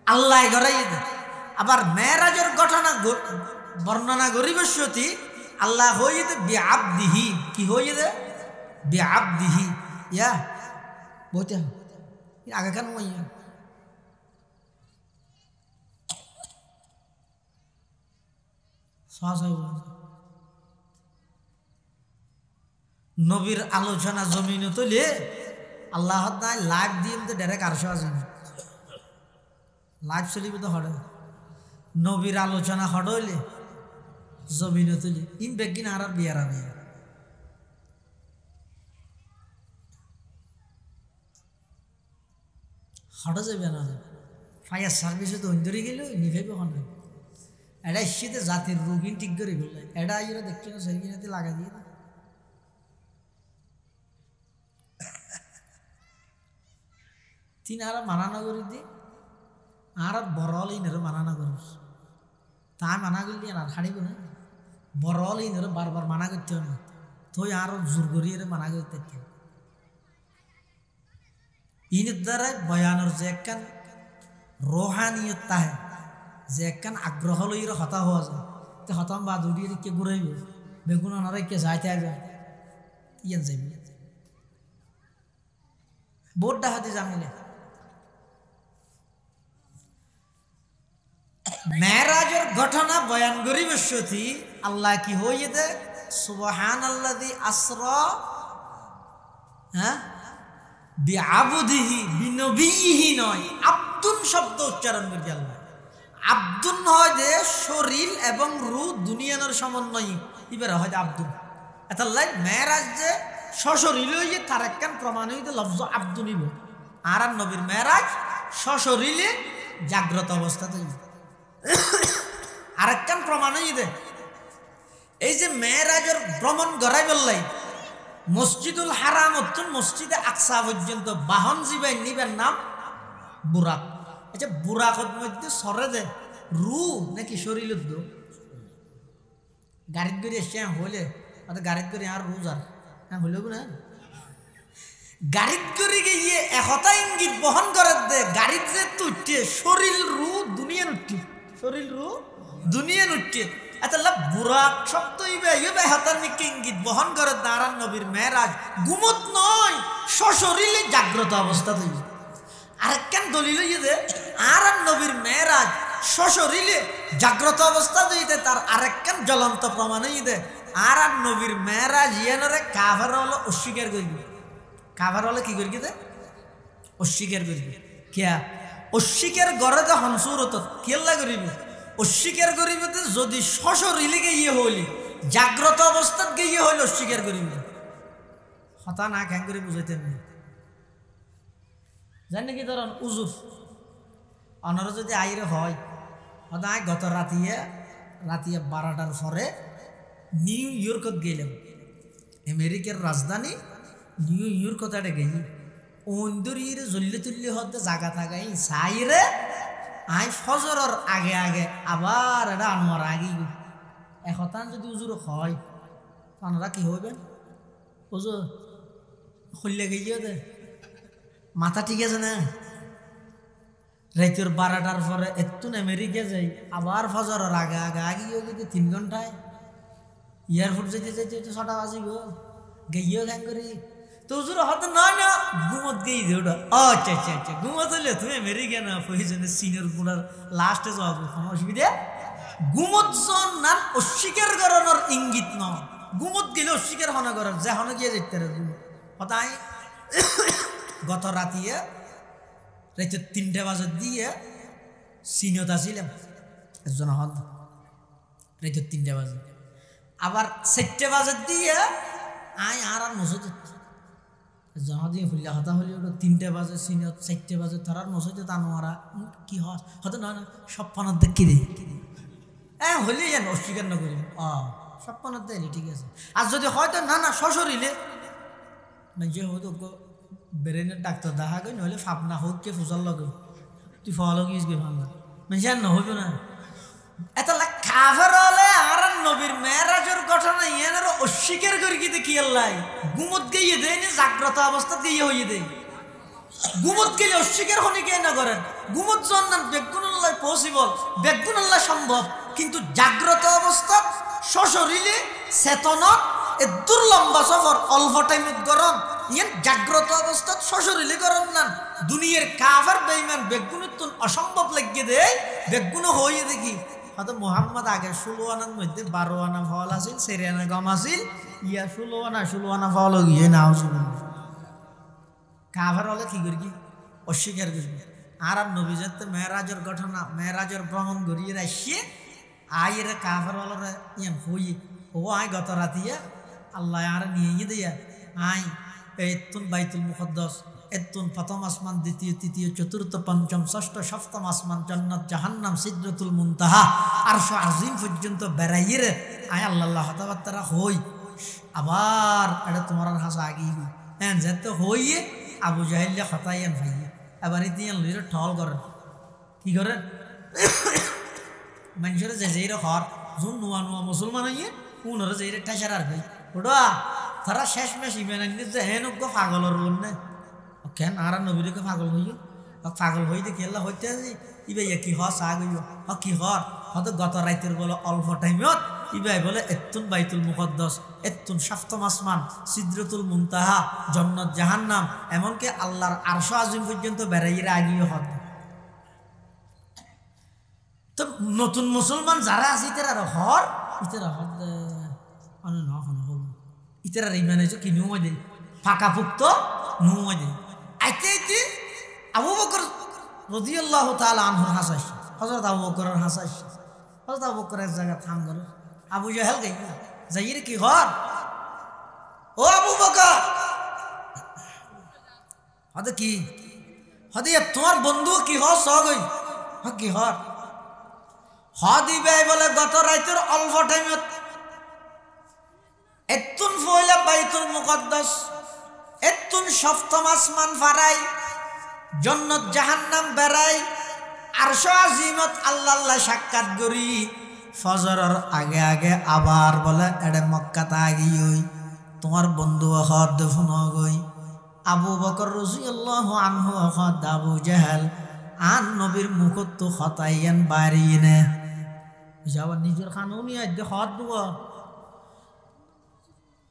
আল্লাহ গড়াই দে। আবার মেরাজের ঘটনা বর্ণনা গরিবের সতী আল্লাহ হয়ে দে বিআবদিহি। কি হয়ে দে? বিআবদিহি। ইয়া বলতে আগে কেন নবীর আলোচনা জমিনে তুলে আল্লাহ লাইভ দিয়ে ডাইরেক্ট আরশে আসেন লাইভ চলিবে তো হড়ে নবীর আলোচনা হড়ইলে জমিনে তুলি ইন বেগিন আর বিয়ার আমি হড়ে যাবে না ফায়ার সার্ভিসে তো ধরে গেল নিভেবে ওখানে এটা শীতে জাতির রোগী ঠিক করে গেল এটা আইরা দেখছি না সেই কিনাতে লাগা দিয়ে তিনি আর মানানা করে দি আর বড় ইনারে মানানা করিস তাই মানা করলি আর হারিব না বড় ইনারে বারবার মানা করতে না তুই আরো জোর করিয়ে মানা করতে ইনের দ্বারাই বয়ানের যে একখান রোহানিয়ত তাহে যে একখান আগ্রহ লইরে হতা হওয়া যায় তো হতাম বা দৌড়িয়ে কে ঘুরাইব বেগুন আনারা কে যাইতে আসবে ইয়ান যাইব বোর্ড ডাহাতে জামিলে মেরাজের ঘটনা বয়ান করিবে সতী আল্লাহ কি হয়ে দে সুবহানাল্লাযী আসরা বিআবদিহি বিনবিয়িহি নয় আব্দুন শব্দ উচ্চারণ করি আল্লাহ আব্দুন হয় যে শরীর এবং রূহ দুনিয়ার সমন্বয় ইবেরা হয় আব্দুন এটা লাই মেরাজ যে সশরীর হইয়ে তার একখান প্রমাণ হইতে লফজ আব্দুন ইব আর নবীর মেরাজ সশরীরে জাগ্রত অবস্থাতে আরেকখান প্রমাণ হইতে এই যে মেরাজের ভ্রমণ গড়াই বললাই মসজিদুল হারাম অত্যন্ত মসজিদে আকসা পর্যন্ত বাহন জিবাই নিবেন নাম বুরাক। আচ্ছা বুরাকত মধ্যে সরে দে রু নাকি শরীর গাড়িত করে এসে হইলে গাড়িত করে আর রোজ আর হ্যাঁ হইল না গাড়িত করে গিয়ে একতা ইঙ্গিত বহন করে দে গাড়িত যে তুটে শরীর রু দুনিয়া নুটে শরীর রু দুনিয়া নুটে আচ্ছা বুরাক শব্দ ইবে হাতার মিকে ইঙ্গিত বহন করে দাঁড়ান নবীর মেরাজ গুমত নয় সশরীরে জাগ্রত অবস্থা তৈরি আরেকখান দলিল যে আর নবীর মেরাজ সশরীরে জাগ্রত অবস্থা দিতে তার আরেকখান জ্বলন্ত প্রমাণ দে আর নবীর মেরাজ ইয়ানরে কাভার হলো অস্বীকার করবি কাভার হলে কি করবি দে অস্বীকার করবি কিয়া অস্বীকার গড়ে তো হনসুরত কেল্লা করিবি অস্বীকার করিবি যদি সশরীরে গিয়ে হইলি জাগ্রত অবস্থাত গিয়ে হইলে অস্বীকার করিবি হতা না ক্যাং করে বুঝাইতেন না জানি কি ধরুন উজুর অনারা যদি আইরে হয় হয়তো গত রাতিয়ে 12টার পরে নিউ ইয়র্কত গেলাম আমেরিকার রাজধানী নিউ ইয়র্কত এটা গেলি ওন্দরির জল্লি তুল্লি হতে জায়গা থাকাই সাইরে আই ফজরের আগে আগে আবার এটা আনোয়ার আগে এখতান যদি উজুর হয় আপনারা কি হইবেন উজুর খুললে গিয়ে দে মাথা ঠিক আছে না রাতের 12টার পরে এতুন আমেরিকা যাই আবার ফজরের আগে আগে আগে যদি 3 ঘন্টায় এয়ারপোর্ট যেতে যেতে 6টা বাজিব গিয়েও গান করি তো হুজুর হয়তো নয় না ঘুমত গিয়ে দে ওটা আচ্ছা আচ্ছা আচ্ছা ঘুমত হলে তুমি আমেরিকা না প্রয়োজনে সিনিয়র গুলার লাস্টে যাওয়া কোনো অসুবিধা ঘুমত জন না অস্বীকার করানোর ইঙ্গিত ন ঘুমত গেলে অস্বীকার হনা করার যে হনে গিয়ে যেতে ঘুমত হতাই গত রাতে 3টা বাজে দিয়ে সিনিয়ত আসিলাম একজন হদ রাতে 3টা বাজে আবার 4টা বাজে দিয়ে আই আর মসজিদ জমা দিয়ে ফুল্লা হতা হলি 3টা বাজে সিনিয়ত 4টা বাজে তার মসজিদ তানোয়ারা কি হয়তো না সপ্পানত দেখি দে হলি যেন অস্বীকার না করি সপ্পানত দেয়নি ঠিক আছে আর যদি হয়তো না সশরীরে যে হয়তো ব্রেনের ডাক্তার দেখা গই নহলে ফাপনা হোক কে ফুজার লগে তুই ফলো গিয়েছ গে ভাঙা মানে না হইবে না এত কাফের হলে আর নবীর মেরাজের ঘটনা ইয়ানের অস্বীকার করি কি দেখি আল্লাহ গুমত গিয়ে দেয় না জাগ্রত অবস্থা দিয়ে হইয়ে দেয় গুমত গেলে অস্বীকার হনে কে না করেন গুমত জন্নান বেগুন আল্লাহ পসিবল বেগুন আল্লাহ সম্ভব কিন্তু জাগ্রত অবস্থা সশরীরে চেতনত এ দুর্লম্বা সফর অল্প টাইমত গরম ইয়ান জাগ্রত অবস্থা সশরীরে গরম না দুনিয়ার কাফের বেঈমান বেগুনতুন অসম্ভব লাগিয়ে দেয় বেগুন হইয়ে দেখি হয়তো মোহাম্মদ আগে 16 আনার মধ্যে 12 আনা ফল আছিল 4 আনা গম আছিল ইয়া 16 আনা ফল গিয়ে নাও শুনুন কাফের হলে কি করি অস্বীকার করবি আর নবী যাতে মেরাজের ঘটনা মেরাজের ভ্রমণ করিয়ে আসিয়ে আয়ের কাফের হলরে ইয়ান হই ও আয় গত রাতিয়া আল্লাহ আর নিয়ে দিয়া আই এতুন বাইতুল মুকদ্দাস এতুন প্রথম আসমান দ্বিতীয় তৃতীয় চতুর্থ পঞ্চম ষষ্ঠ সপ্তম আসমান জান্নাত জাহান্নাম সিদরাতুল মুনতাহা আরশ আজিম পর্যন্ত বেড়াইয়ে আয় আল্লাহ হতাবাত্তারা হই আবার এটা তোমার হাসা আগেই হ্যাঁ যেতে হইয়ে আবু জাহিল্লা হতাইয়ান ভাইয়ে এবার ইতিহান লইরে ঠল করেন কি করেন মানুষের যে যেইরে হর যোন নোয়া নোয়া মুসলমান হইয়ে উনরে যেইরে ঠেসার আর ভাই ওটা তারা শেষ মেশ ইমেন আনলে যে হেন পাগলের রোল না কেন আর নবীরকে পাগল হইয়ে পাগল হই দেখি আল্লাহ হইতে ইবে কি হস আগ হইব কি হর হয়তো গত রাইতের বলে অল্প টাইমত ইবাই বলে এতুন বাইতুল মুকদ্দাস এতুন সপ্তম আসমান সিদরাতুল মুনতাহা জান্নাত জাহান্নাম এমনকি আল্লাহর আরশ আজিম পর্যন্ত বেড়াইয়ে আগিয়ে হদ তো নতুন মুসলমান যারা আছে ইতারা হর ইতারা হদ অন না হন হোক ইতারা ইমান হইছে কি নুমা দেই ফাঁকা ফুক্ত নুমা দেই আইতে আবু বকর রাদিয়াল্লাহু তাআলা আনহু হাসাইস হযরত আবু বকরের হাসাইস হযরত আবু বকর এক জায়গা থাম গেল আবু জাহেল গই যাইরে কি ঘর ও আবু বকর হদ কি হদ তোমার বন্ধু কি হস সগই কি হর হদিবে বলে গত রাতের অল্প টাইমত এতুন ফয়লা বাইতুল মুকদ্দাস এতুন সপ্তম আসমান ফারাই জান্নাত জাহান্নাম বেড়াই আরশ আজিমত আল্লাহ সাক্ষাৎ করি ফজরের আগে আগে আবার বলে এডে মক্কাতে আগিই তোমার বন্ধু হদ ফোন গই আবু বকর রাদিয়াল্লাহু আনহু হদ আবু জাহেল আন নবীর মুখত তো খতাইয়ান বাড়িনে যাওয়ার নিজের খানুনি আজ হদ দুব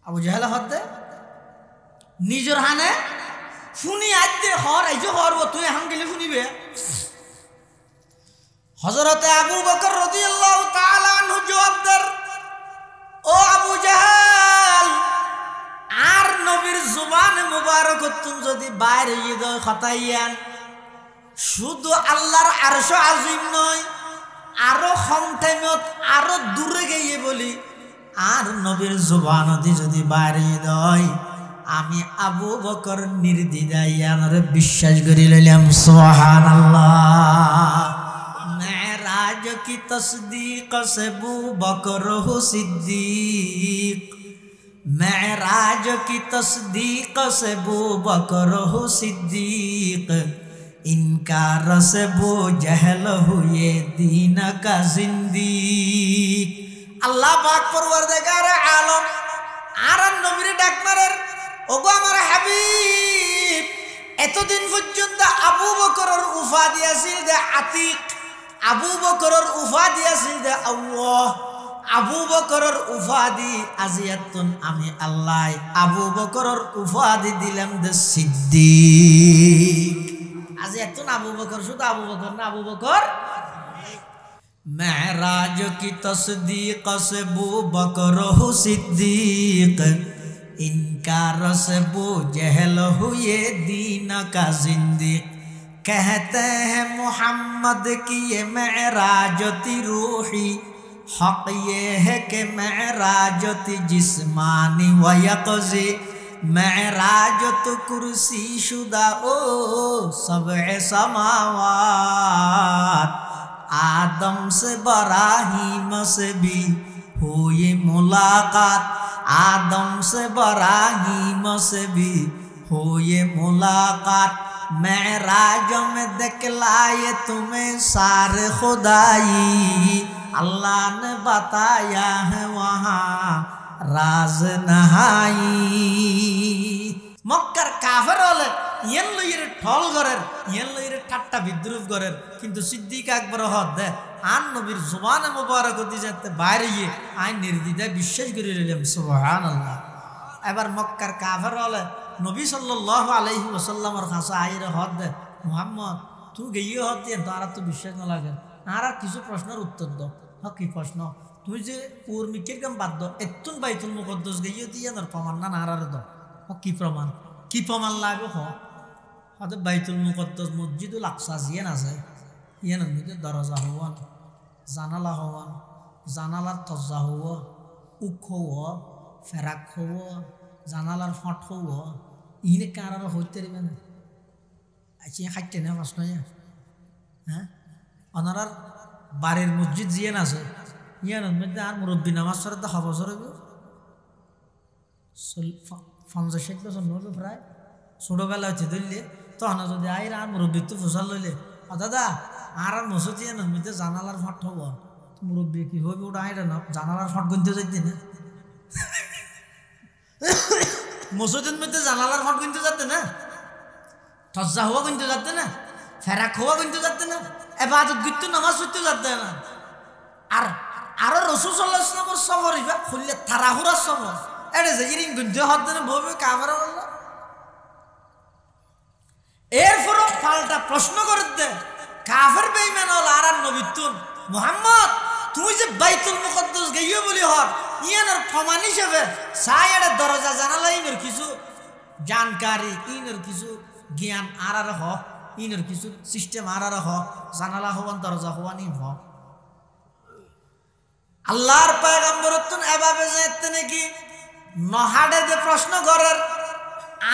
আবু জাহেল হদ দে নিজের হানে শুনি আজ দে হর এই যে হর তুই হাম গেলে শুনিবে হযরতে আবু বকর রাদিয়াল্লাহু তাআলা আনহু জবাব দেন ও আবু জাহেল আর নবীর জুবানে মুবারক তুম যদি বাইরে গিয়ে খতাইয়ান শুধু আল্লাহর আরশ আজিম নয় আরো ক্ষমতামত আরো দূরে গিয়ে বলি আর নবীর জুবান যদি বাইরে দেয় আমি আবু বকর নির্দ্বিধায় আনরে বিশ্বাস করি লইলাম সুবহানাল্লাহ মেরাজ কি তসদীক সে আবু বকর হু সিদ্দীক मेराज की तस्दीक से बू बकर हो सिद्दीक इनकार से बो जहल हुए दीन का जिंदीक अल्लाह पाक परवरदिगार आलम आरान नबीर डाक मारार ओगो आमार हाबिब एतदिन पर्यন্ত আবু বকরের উপাধি আছিল দে আতিক আবু বকরের উপাধি আছিল দে আল্লাহ আবু বকরের উপাধি আজিয়াতুন আমি আল্লাহ আবু বকরের উপাধি দিলাম দে সিদ্দিক আজিয়াতুন আবু বকর শুধু আবু বকর না আবু বকর মেরাজ কি তসদীক সে আবু বকর হু সিদ্দিক ইনকার সে বো জহল হুয়ে দীন কা জিন্দিক कहते हैं मोहम्मद की ये मेराजती रूही हक ये है कि मेराजती जिस्मानी व यक़ज़ी मेराजत कुर्सी शुदा ओ सबए समावात आदम से बराहीम से भी हुई मुलाकात आदम से बराहीम से भी हुई मुलाकात मेराज में दिखलाए तुम्हें सारे खुदाई अल्लाह ने बताया है वहाँ राज नहाई मक्कार काफिर হলে ইয়েন লইরে ঠল করের ইয়েন লইরে ঠাট্টা বিদ্রুপ করের কিন্তু সিদ্দিক আকবর হদ দে আন নবীর জুবানে মুবারক দি যেতে বাইরে গিয়ে আইন নির্দ্বিধায় বিশ্বাস করে নিলাম সুবহানাল্লাহ এবার মক্কার কাফির হলে নবী সাল্লাল্লাহু আলাইহি ওয়াসাল্লামের কাছে আইরে হদ দে মুহাম্মদ তুই গিয়ে হদ দিয়ে তারা তো বিশ্বাস না লাগে আর কিছু প্রশ্নের উত্তর দাও হ্যাঁ কি প্রশ্ন তুই যে ওর মিকের কাম বাদ দাও এতুন বাইতুল মুকদ্দাস গিয়ে দিয়ে না প্রমাণ না আর দাও কি প্রমাণ লাগবে হয়তো বাইতুল মুকদ্দাস মসজিদুল আকসা জিয়ে না যায় ইয়েন মধ্যে দরজা হওয়ান জানালা হওয়ান জানালার তজ্জা হওয়া উখ হওয়া ফেরাক হওয়া জানালার ফট হওয়া ইনে কার হইতে পারবে না আচ্ছা খাইতে না প্রশ্ন হ্যাঁ ওনার বাড়ির মসজিদ জিয়ে না আছে ইয়ানোর মধ্যে আর মুরব্বী নামাজ সরে তো বছর হইব 50-60 বছর নইব প্রায় ছোটবেলা হচ্ছে ধরলে তখন যদি আইর আর মুরব্বী তো ফসল লইলে দাদা আর মসজিদ ইয়ানোর মধ্যে জানালার ফট হব মুরব্বী কি হইবে ওটা আইরা না জানালার ফট গুনতে যাইতে না মসজিদের মধ্যে জানালার ফট গুনতে যাতে না তজ্জা হওয়া গুনতে যাতে না ফেরাক হওয়া গুনতে যাতে না এবাদত গুনতে নামাজ পড়তে যাতে না আর আরো রাসূল সাল্লাল্লাহু আলাইহি ওয়াসাল্লামের সফর ইবা খুললে তারাহুরা সফর এটা যে ইরিং গুনতে হদ না বলবে কাফের আল্লাহ এরপর পাল্টা প্রশ্ন করে দে কাফের বেঈমান হল আর নবীতুন মুহাম্মদ তুই যে বাইতুল মুকদ্দাস গিয়ে বলি হর ইয়ানের প্রমাণ হিসেবে সায়ের দরজা জানালা ইনের কিছু জানকারি ইনের কিছু জ্ঞান আর হ ইনের কিছু সিস্টেম আর হ জানালা হওয়ান দরজা হওয়ান ইন হ আল্লাহর পয়গম্বর তুন এভাবে যেতে নাকি নহাডে যে প্রশ্ন করার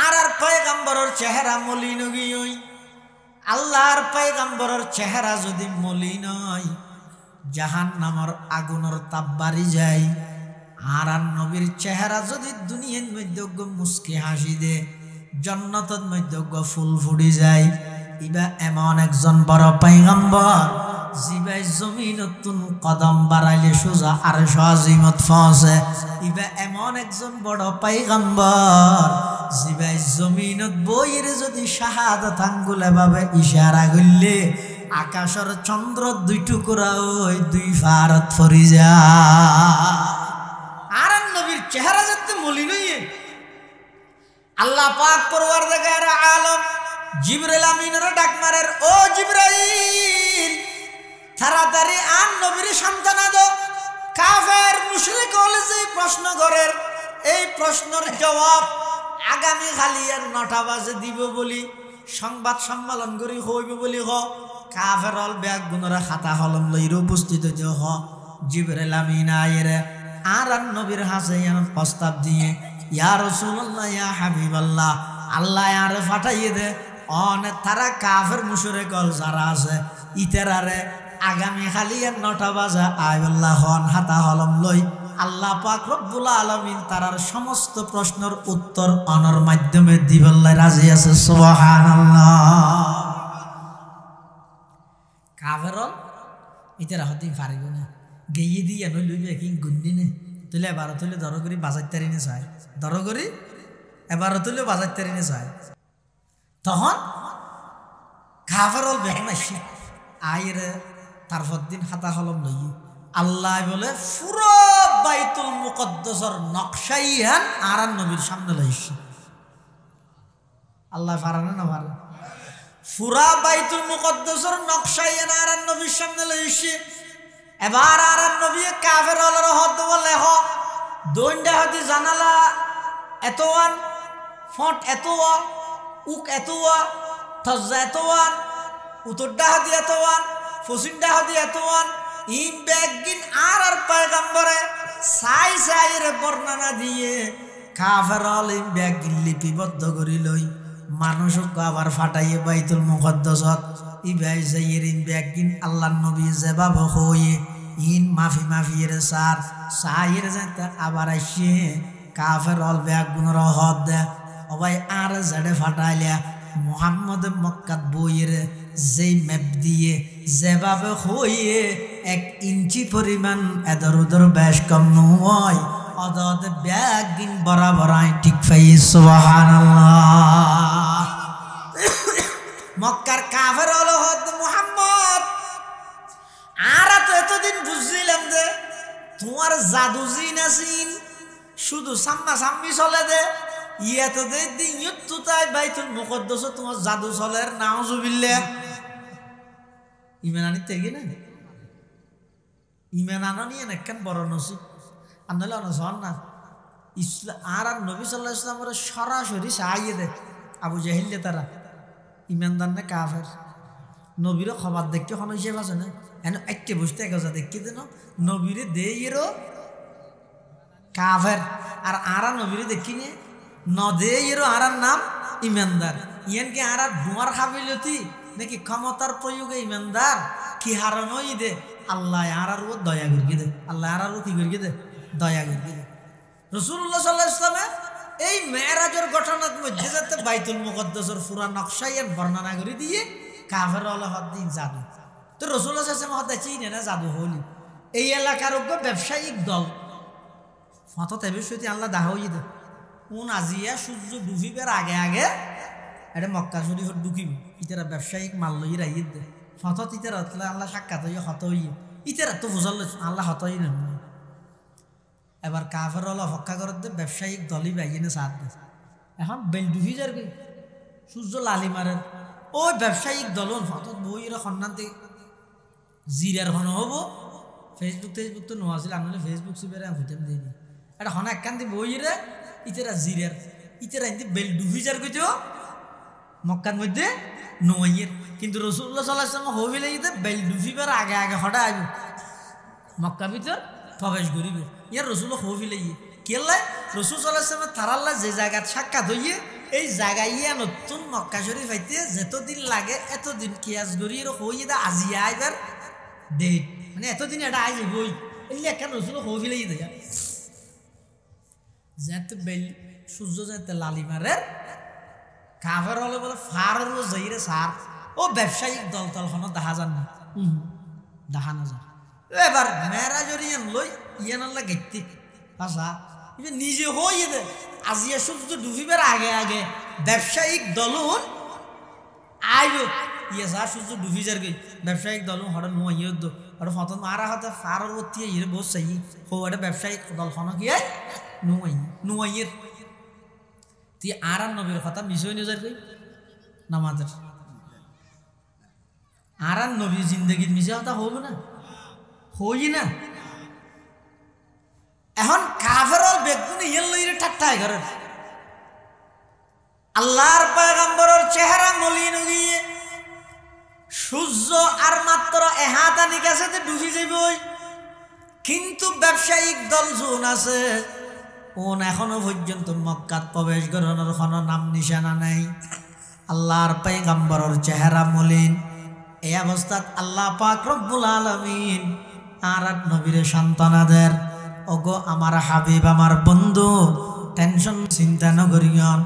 আর পয়গম্বরের চেহারা মলিন গিয়ে আল্লাহর পয়গম্বরের চেহারা যদি মলিন হয় জাহান্নামের আগুনের তাপ বাড়ি যায় আর নবীর চেহারা যদি দুনিয়ার মধ্যে মুস্কি হাসি দে জান্নাতের মধ্যে ফুল ফুটি যায় ইবা এমন একজন বড় পয়গম্বর জিবাই জমিনতুন কদম বাড়াইলে সোজা আরশ আজিমত পৌঁছে ইবা এমন একজন বড় পয়গম্বর জিবাই জমিনত বইয়ের যদি শাহাদাত আঙ্গুলে ভাবে ইশারা করলে আকাশের চন্দ্র দুই টুকরা ওই দুই ফারত ফরি যায় আর নবীর চেহারা যাতে মলিন হইয়ে আল্লাহ পাক পরওয়ারদিগার আলম জিবরাইল আমিনের ডাক মারের ও জিবরাইল তাড়াতাড়ি আন নবীর সন্তান আদো কাফের মুশরিক হলে যে প্রশ্ন করের এই প্রশ্নের জবাব আগামী খালিয়ার 9টা বাজে দিব বলি সংবাদ সম্মেলন করি হইব বলি হ কাফের হল ব্যাগ গুণরা খাতা কলম লইর উপস্থিত যে হ জিবরাইল আমিন আয়ের আর নবীর হাসে প্রস্তাব দিয়ে ইয়া রাসূলুল্লাহ ইয়া হাবিবাল্লাহ আল্লাহ আর ফাটাইয়ে দে অনেক তারা কাফের মুশরিক হল যারা আছে ইতারারে আগামী খালিয়ার 9টা বাজে আয়াল্লাহ হন হাতা কলম লই আল্লাহ পাক রব্বুল আলামিন তারার সমস্ত প্রশ্নের উত্তর অনর মাধ্যমে দিবল্লাহ রাজি আছে সুবহানাল্লাহ কাফের ইতারা হতে পারিব না গেয়ে দিয়ে লইবে কি গুন্ডি নে তুলে এবার তুলে দর করি বাজার তারিনে চায় দর করি এবার তুলে বাজার তারিনে চায় তখন কাফের বেহন আসি আয়ের তারপর দিন হাতা কলম লই আল্লাহ বলে পুরো বাইতুল মুকদ্দাসের নকশাইয়ান আর নবীর সামনে লইছি আল্লাহ পারে না পারে পুরা বাইতুল মুকদ্দাসের নকশাইয়ান আর নবীর সামনে লইছি এবার আর নবী কাফের হলের হদ বলে হ দৈন্ডা হতি জানালা এতওয়ান ফট এতওয়া উক এতওয়া থজ্জা এতওয়ান উত্তরডা হতি এতওয়ান ফসিনডা হতি এতওয়ান ইন ব্যাগিন আর পয়গম্বরে সাই সাইয়ের বর্ণনা দিয়ে কাফের হল ইন ব্যাগিন লিপিবদ্ধ করি লই মানুষক আবার ফাটাইয়ে বাইতুল মুকদ্দাসত ইবাই যাইয়ের ইন ব্যাগিন আল্লাহ নবী যেভাবে হয়ে ইন মাফি মাফিয়ের সার সাইয়ের যাইতে আবার আসে কাফের হল ব্যাগ গুণর হদ দে অবাই আর জেডে ফাটাইলে মোহাম্মদ মক্কাত বইয়ের যেই ম্যাপ দিয়ে যেভাবে হয়ে 1 ইঞ্চি পরিমাণ এদর উদর বেশ কম নয় অদদ ব্যাগ দিন বরাবর ঠিক পাই সুবহানাল্লাহ মক্কার কাফের হলো হদ মুহাম্মদ আর তো এতদিন বুঝছিলাম যে তোমার জাদু জিন আছিন শুধু সাম্মা সাম্মি চলে দে ইয়া তো দে দিন ইয়ুত তাই বাইতুল মুকদ্দাস তোমার জাদু চলের নাউজুবিল্লাহ ইমান আনিতে গিয়ে না ইমান আনা নিয়ে একখান বড় নসিব আনলে অনসন না ইসলাম আর নবী সাল্লাল্লাহু আলাইহি ওয়াসাল্লামের সরাসরি সাহায্য দে আবু জাহিল্লে তারা ইমানদার না কাফের নবীরও খবর দেখতে কোনো হিসেব আছে না এন একটা বুঝতে গেছে দেখতে দেন নবীরে দেয়েরও কাফের আর আরা নবীরে দেখিনি ন দেয়েরও আরার নাম ইমানদার ইয়ানকে আর ডুয়ার হাবিলতি নাকি ক্ষমতার প্রয়োগে ইমানদার কি হারানোই দে আল্লাহ আর দয়া করি দে আল্লাহ আর কি করি দে দয়া করি দে রাসূলুল্লাহ সাল্লাল্লাহু আলাইহি ওয়াসাল্লাম এই মেরাজের ঘটনার মধ্যে যাতে বাইতুল মুকদ্দাসের পুরা নকশাইয়ান বর্ণনা করে দিয়ে কাফের হলো হদ্দিন জাদু তো রাসূলুল্লাহ সাল্লাল্লাহু আলাইহি ওয়াসাল্লাম চিনে না জাদু হলি এই এলাকার ব্যবসায়িক দল ফটো তেবিসতি আল্লাহ দাহ হই দে কোন আজিয়া সূর্য ডুবিবার আগে আগে এটা মক্কা শরীফ ঢুকিব ইতারা ব্যবসায়িক মাল লই রাইয়ে দে ফটো ইতারা আল্লাহ সাক্ষাৎ হইয়া হত হইয়ে ইতারা তো বুঝাল আল্লাহ হতই না এবার কাফের হলো হক্কা করতে ব্যবসায়িক দলই বাইনে সাথ দে এখন বেল ডুবি যাবে সূর্য লালি মারের ওই ব্যবসায়িক দলন ফটো বইয়ের সন্ধানতে জিরার হন হব ফেসবুক তো নোয়াছিল আমি ফেসবুক সিবেরে হইতাম দিই এটা হন একখান দিয়ে বইয়েরে ইতারা জিরার ইতারা এনতে বেল ডুবি যার কইতো মক্কার মধ্যে নোয়াইয়ের কিন্তু রাসূলুল্লাহ সাল্লাল্লাহু আলাইহি ওয়াসাল্লাম হইলে ইতে বেল ডুবিবার আগে আগে হঠাৎ আইব মক্কা ভিতর প্রবেশ করিবে ইয়ার রাসূলুল্লাহ হইলে কেলাই রাসূল সাল্লাল্লাহু আলাইহি ওয়াসাল্লাম তারাল্লাহ যে জায়গা সাক্ষাৎ হইয়ে এই জায়গায় ইয়া নতুন মক্কা শরীফ আইতে যতদিন লাগে এতদিন কিয়াস গরির হইয়ে দা আজি আইবার ডেট মানে এতদিন এটা আই বই এলি একখান রাসূলুল্লাহ হইলে দেয়া যেতে বেল সূর্য যেতে লালি মারে কাফের হলে বলে ফার যাইরে সার ও ব্যবসায়িক দলখন দেখা যান না দেখা না যায় এবার মেয়েরাজের ইয়ান লই ইয়ান আল্লাহ গেতি আচ্ছা নিজে হই দে আজিয়া সূর্য ডুবিবার আগে আগে ব্যবসায়িক দলুন আইলো ইয়ে যা সূর্য ডুবি যার গই ব্যবসায়িক দলুন হঠাৎ নুয়াইয়ে দো আর ফতন মারা হাতে ফারর বত্তি ইয়ে বহুত চাই হো এটা ব্যবসায়িক দলখন কি নুয়াইয়ের তুই আর নবীর কথা মিশই নজর কই নামাজের আর নবী জিন্দগির মিশে কথা হবে না হই না এখন কাফেরল বেগুন ইয়েল লইরে ঠাট্টায় ঘরের আল্লাহর পয়গম্বরের চেহারা মলিন গিয়ে সূর্য আর মাত্র এহাতানি কাছে ডুবি যাইবই কিন্তু ব্যবসায়িক দল জোন আছে ওন এখনো পর্যন্ত মক্কাত প্রবেশ করানোর কোনো নাম নিশানা নাই আল্লাহর পয়গম্বরের চেহারা মলিন এই অবস্থাত আল্লাহ পাক রব্বুল আলামিন আর নবীর সন্তানাদের ওগো আমার হাবিব আমার বন্ধু টেনশন চিন্তা ন করিয়ন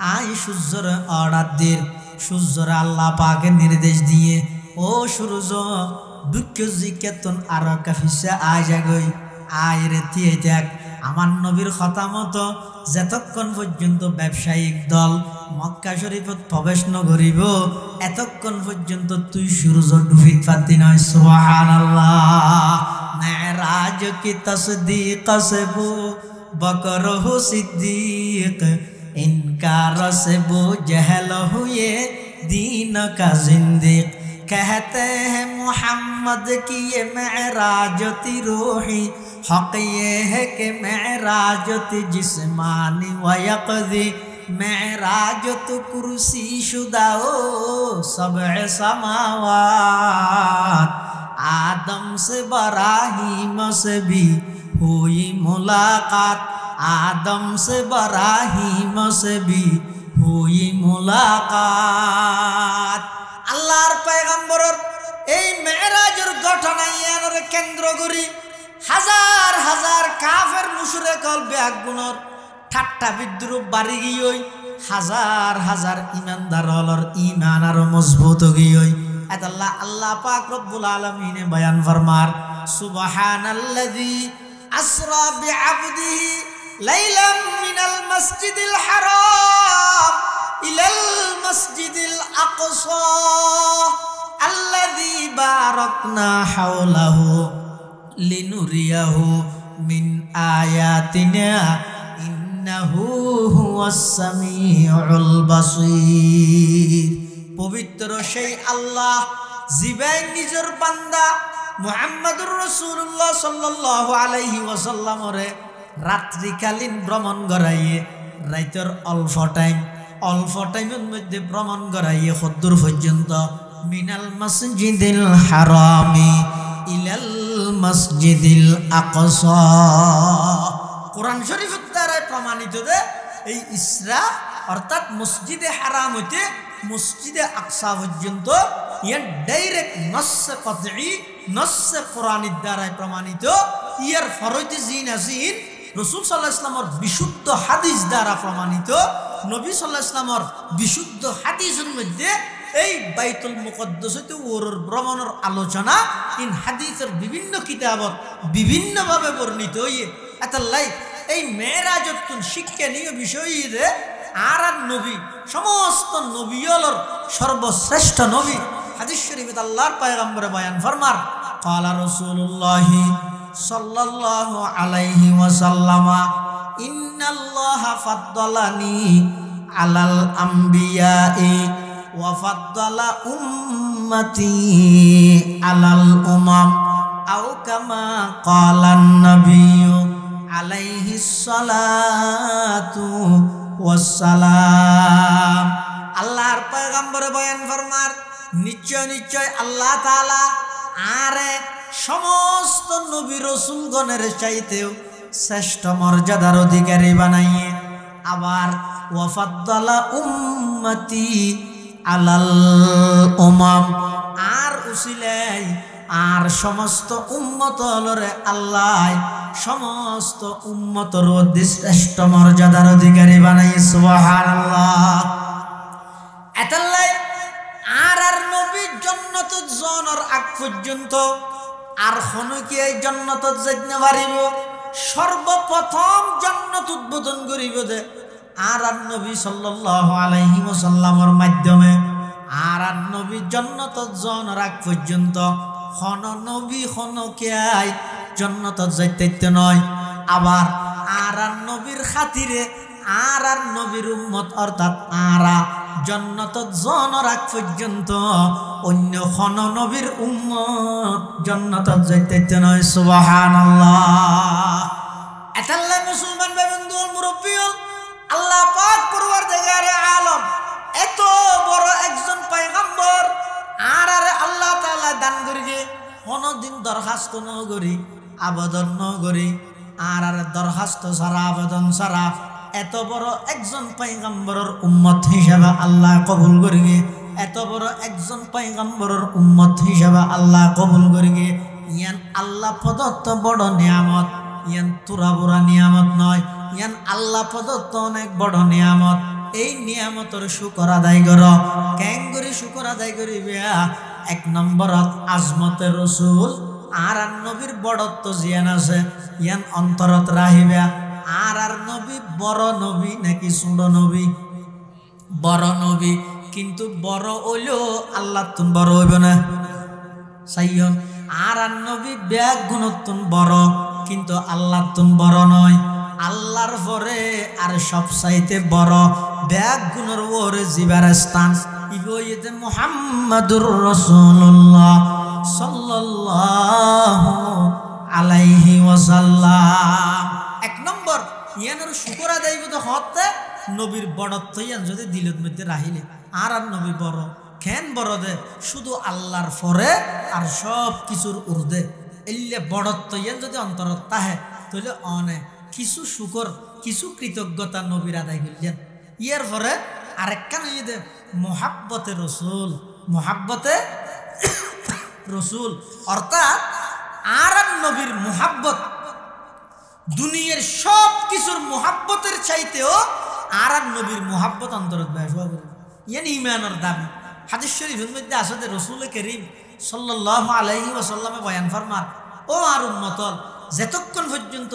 আই সূর্যর অর্ডার দির সূর্যর আল্লাহ পাকে নির্দেশ দিয়ে ও সূর্য দুঃখ জিকেতন আর কাফিসে আয় যাগই আয় রে দিয়ে দেখ আমার নবীর কথা মতো যতক্ষণ পর্যন্ত ব্যবসায়িক দল মক্কা শরীফত প্রবেশ ন করিব এতক্ষণ পর্যন্ত তুই সূর্য ডুবিত পারতি নয় সুবহানাল্লাহ মেরাজ কি তসদীক से वो बकर हो सिद्दीक इनकार से वो जहल हुए दीन का जिंदीक कहते हैं मोहम्मद की ये मेराज ती रूही हक ये है कि मेराज ती जिस्मानी व यक़ज़ी मेराज तो कुर्सी शुदा ओ सबअ समावात आदम से बराहीम से भी हुई मुलाकात आदम से बराहीम से भी हुई मुलाकात আল্লাহর পয়গম্বরের এই মেরাজের ঘটনা ইয়ানের কেন্দ্র করি হাজার হাজার কাফের মুশরিক হল বেআগুনর ঠাট্টা বিদ্রুপ বাড়ি গিয়ই হাজার হাজার ইমানদার হলর ঈমান আর মজবুত গিয়ই আল্লাহ আল্লাহ পাক রব্বুল আলামিন বয়ান ফরমার সুবহানাল্লাযী আসরা বিআবদিহি লাইলাম মিনাল মাসজিদিল হারাম ইলাল মাসজিদিল আকসা আল্লাযী বারাকনা হাওলাহু লিনুরিয়াহু মিন আয়াতিনা ইন্নাহু হুয়াস সামিউল বাসীর পবিত্র সেই আল্লাহ জিবাই নিজের বান্দা মুহাম্মদুর রাসূলুল্লাহ সাল্লাল্লাহু আলাইহি ওয়াসাল্লামরে রাত্রিকালীন ভ্রমণ করাইয়ে রাতের অল্প টাইমের মধ্যে ভ্রমণ করাইয়ে কদ্দুর পর্যন্ত মিনাল মসজিদিল হারামি ইলাল মসজিদিল আকসা কোরআন শরীফের দ্বারা প্রমাণিত যে এই ইসরা অর্থাৎ মসজিদে হারাম হইতে মসজিদে আকসা পর্যন্ত ইয়ার ডাইরেক্ট নস্সে কতঈ নস্সে কোরআনের দ্বারা প্রমাণিত ইয়ার ফরইতে জিন আসিন রাসূল সাল্লাল্লাহু আলাইহি ওয়াসাল্লামের বিশুদ্ধ হাদিস দ্বারা প্রমাণিত নবী সাল্লাল্লাহু আলাইহি ওয়াসাল্লামের বিশুদ্ধ হাদিসের মধ্যে এই বাইতুল মুকদ্দাসতে ওর ভ্রমণের আলোচনা ইন হাদিসের বিভিন্ন কিতাবত বিভিন্নভাবে বর্ণিত হইয়ে আতাল্লাই এই মেরাজতুন শিক্ষণীয় বিষয়ে আর নবী সমস্ত নবীদের সর্বশ্রেষ্ঠ নবী হাদিস শরীফে আল্লাহর পয়গম্বর বয়ান ফরমার ক্বালা রাসূলুল্লাহ সাল্লাল্লাহু আলাইহি ওয়াসাল্লাম ইন্নাল্লাহা ফাদ্দালানি আলাল আমবিয়াই ওয়া ফাদ্দালা উম্মতি আলাল উমাম আও কামা ক্বালান নাবিয়্যু আলাইহিস সালাতু ওয়াসসালাম আল্লাহর পয়গম্বর বয়ান ফরমার নিশ্চয় নিশ্চয় আল্লাহ তাআলা আরে সমস্ত নবী রাসূলগণের চাইতেও শ্রেষ্ঠ মর্যাদার অধিকারী বানাইয়ে আবার ওয়াফাদ্দালা উম্মতি আলাল উমাম আর উসিলাই আর সমস্ত উম্মতলরে আল্লাহ সমস্ত উম্মতের মধ্যে শ্রেষ্ঠ মর্যাদার অধিকারী বানাই সুবহানাল্লাহ। এতাল্লাই আর নবী জান্নাতত যাওয়ার আগ পর্যন্ত আর কোনো কি এই জান্নাতত যাইতে পারিব? সর্বপ্রথম জান্নাত উদ্বোধন করিব দে আর নবী সাল্লাল্লাহু আলাইহি ওয়াসাল্লামের মাধ্যমে। আর নবী জান্নাতত যাওয়ার আগ পর্যন্ত কোন নবী কোন কেয়াই জান্নাতত যাইতে নয়। আবার আর নবীর খাতিরে আর নবীর উম্মত অর্থাৎ আরা জান্নাতত যাওয়ার আগ পর্যন্ত অন্য কোন নবীর উম্মত জান্নাতত যাইতে নয়। সুবহানাল্লাহ। এতাল্লাহ মুসলমান ভাই বন্ধু মুরব্বী, আল্লাহ পাক পরওয়ারদিগারে আলম এত বড় একজন পয়গম্বর আর আল্লাহ তাআলা দান করিয়ে কোনদিন দরখাস্ত ন করি আবেদন ন করি আর দরখাস্ত ছাড়া আবেদন ছাড়া এত বড় একজন পয়গম্বরের উম্মত হিসাবে আল্লাহ কবুল করিয়ে, এত বড় একজন পয়গম্বরের উম্মত হিসাবে আল্লাহ কবুল করিয়ে। ইয়ান আল্লাহ প্রদত্ত বড় নিয়ামত, ইয়ান তুরা বুড়া নিয়ামত নয়, ইয়ান আল্লাহ প্রদত্ত অনেক বড় নিয়ামত। এই নিয়ামতের শুকর আদায় কর। কেন করে শুকর আদায় করিবে? এক নম্বরত আজমতের রসুল আর নবীর বড়ত্ব জিয়ান আছে, ইয়ান অন্তরত রাহিবে। আর নবী বড় নবী নাকি ছোট নবী? বড় নবী, কিন্তু বড় হইলেও আল্লাহ তুমি বড় হইবে না সাইয়ন। আর নবী ব্যাগ গুণত্বন বড়, কিন্তু আল্লাহ তুমি বড় নয়। আল্লাহর পরে আর সব চাইতে বড় ব্যাগ গুণের ওরে জিবার স্থান ইবইতে মুহাম্মাদুর রাসূলুল্লাহ সাল্লাল্লাহু আলাইহি ওয়াসাল্লাম। এক নম্বর ইয়ানোর শুকর আদায় করতে হতে নবীর বড়ত্ব ইয়ান যদি দিলত মধ্যে রাহিলে আর নবী বড় কেন বড় দে? শুধু আল্লাহর পরে আর সব কিছুর উর্ধে এলে বড়ত্ব ইয়ান যদি অন্তরত তাহে তাহলে অনেক কিছু শুকর কিছু কৃতজ্ঞতা নবীর আদায় করলেন। ইয়ার পরে আরেকটা নয় দে মোহাব্বতে রসুল, মোহাব্বতে রসুল অর্থাৎ আর নবীর মোহাব্বত দুনিয়ার সব কিছুর মোহাব্বতের চাইতেও আর নবীর মোহাব্বত অন্তরত ব্যবহার করে। ইয়ান ইমানের দাবি। হাদিস শরীফের মধ্যে আসলে রসুল করিম সাল্লাল্লাহু আলাইহি ওয়াসাল্লামে বয়ান ফরমান, ও আর উম্মতল, যতক্ষণ পর্যন্ত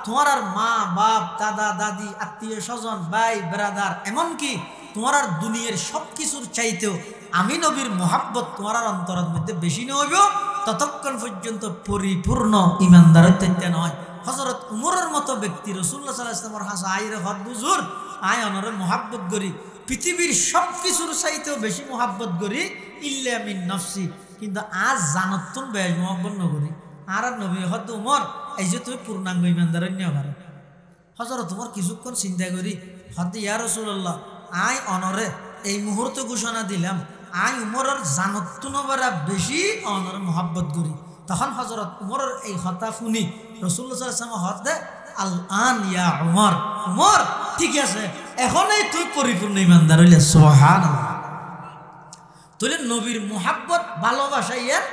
তোমার মা বাপ দাদা দাদি আত্মীয় স্বজন ভাই ব্রাদার এমনকি তোমার দুনিয়ার সব কিছুর চাইতেও আমি নবীর মোহাব্বত তোমার অন্তরের মধ্যে বেশি নইব, ততক্ষণ পর্যন্ত পরিপূর্ণ ইমানদার হইতে নয়। হযরত উমরের মতো ব্যক্তি রাসূলুল্লাহ সাল্লাল্লাহু আলাইহি ওয়াসাল্লামের হাসা আইরে হদ বুজুর আয় অনরে মোহাব্বত করি, পৃথিবীর সব কিছুর চাইতেও বেশি মোহাব্বত করি ইল্লা মিন নফসি, কিন্তু আজ জানতুন বেশ মোহাব্বত নকরি। আর নবী হদ উমর এই যে তুমি পূর্ণাঙ্গ ইমানদার নিয়ে পারো। হযরত উমর কিছুক্ষণ চিন্তা করি হদ ইয়া রাসূলুল্লাহ আয় অনরে এই মুহূর্তে ঘোষণা দিলাম আই উমরের জানতুন বারা বেশি অনরে মোহাব্বত করি। তখন হযরত উমরের এই কথা শুনি রাসূলুল্লাহ সাল্লাল্লাহু আলাইহি ওয়াসাল্লাম হদ আল আন ইয়া উমর, উমর ঠিক আছে এখনই তুই পরিপূর্ণ ইমানদার হইলে। সুবহানাল্লাহ। তাহলে নবীর মোহাব্বত ভালোবাসা ইয়ার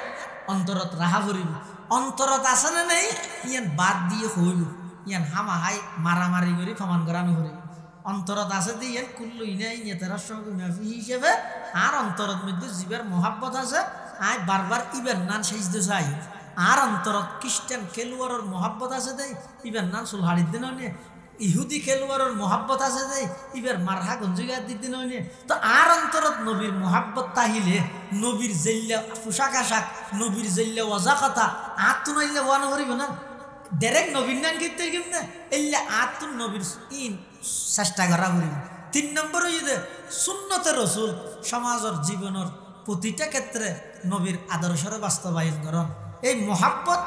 অন্তরত রাহা করিব। অন্তরত আছে না নেই ইয়ান বাদ দিয়ে হইল, ইয়ান হামাহাই মারামারি করি ফমান করানো করি। অন্তরত আছে দিয়ে ইয়ান কুল্লু ইনাই নেতারা সঙ্গে মাফি হিসেবে আর অন্তরত মধ্যে জীবের মোহাব্বত আছে আয় বারবার ইবের নান সেজতে চাই। আর অন্তরত খ্রিস্টান খেলোয়াড়ের মোহাব্বত আছে দেই ইবের নান চুল হাড়ির দিন নিয়ে, ইহুদি খেলোয়াড়ের মোহাব্বত আছে দেই ইবের মারহা গঞ্জিগার দিক দিন নিয়ে। তো আর অন্তরত নবীর মোহাব্বত তাহিলে নবীর জেল্লা পোশাক আশাক নবীর জেল্লা ওয়াজা কথা আত্ম নইলে ওয়ান করিব না ডাইরেক্ট নবীর নাম কীর্তে কিনা এলে আত্ম নবীর ইন চেষ্টা করা করিব। 3 নম্বর হইতে সুন্নতে রসুল সমাজের জীবনের প্রতিটা ক্ষেত্রে নবীর আদর্শের বাস্তবায়ন করণ। এই মোহাব্বত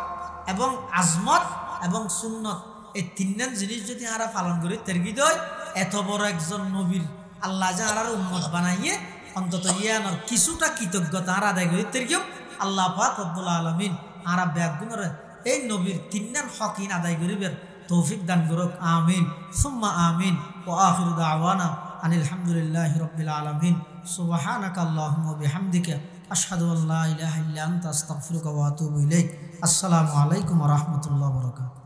এবং আজমত এবং সুন্নত এই 3 জিনিস যদি আমরা পালন করি তেরগি দই এত বড় একজন নবীর আল্লাহ যা আর উম্মত বানাইয়ে অন্তত ইয়ানোর কিছুটা কৃতজ্ঞতা আর আদায় করি তেরগিও আল্লাহ পাক রব্বুল আলামিন আরা ব্যাগুণরে এই নবীর 3 হকিন আদায় করিবের তৌফিক দান করুক। আমিন সুম্মা আমিন। ওয়া আখিরু দাওয়ানা আনিল হামদুলিল্লাহি রাব্বিল আলামিন। সুবহানাকা আল্লাহুম্মা ওয়া বিহামদিকা আশহাদু আল্লা ইলাহা ইল্লা আনতা আস্তাগফিরুকা ওয়া আতুবু ইলাইক। আসসালামু আলাইকুম ওয়া রাহমাতুল্লাহি ওয়া বারাকাতুহু।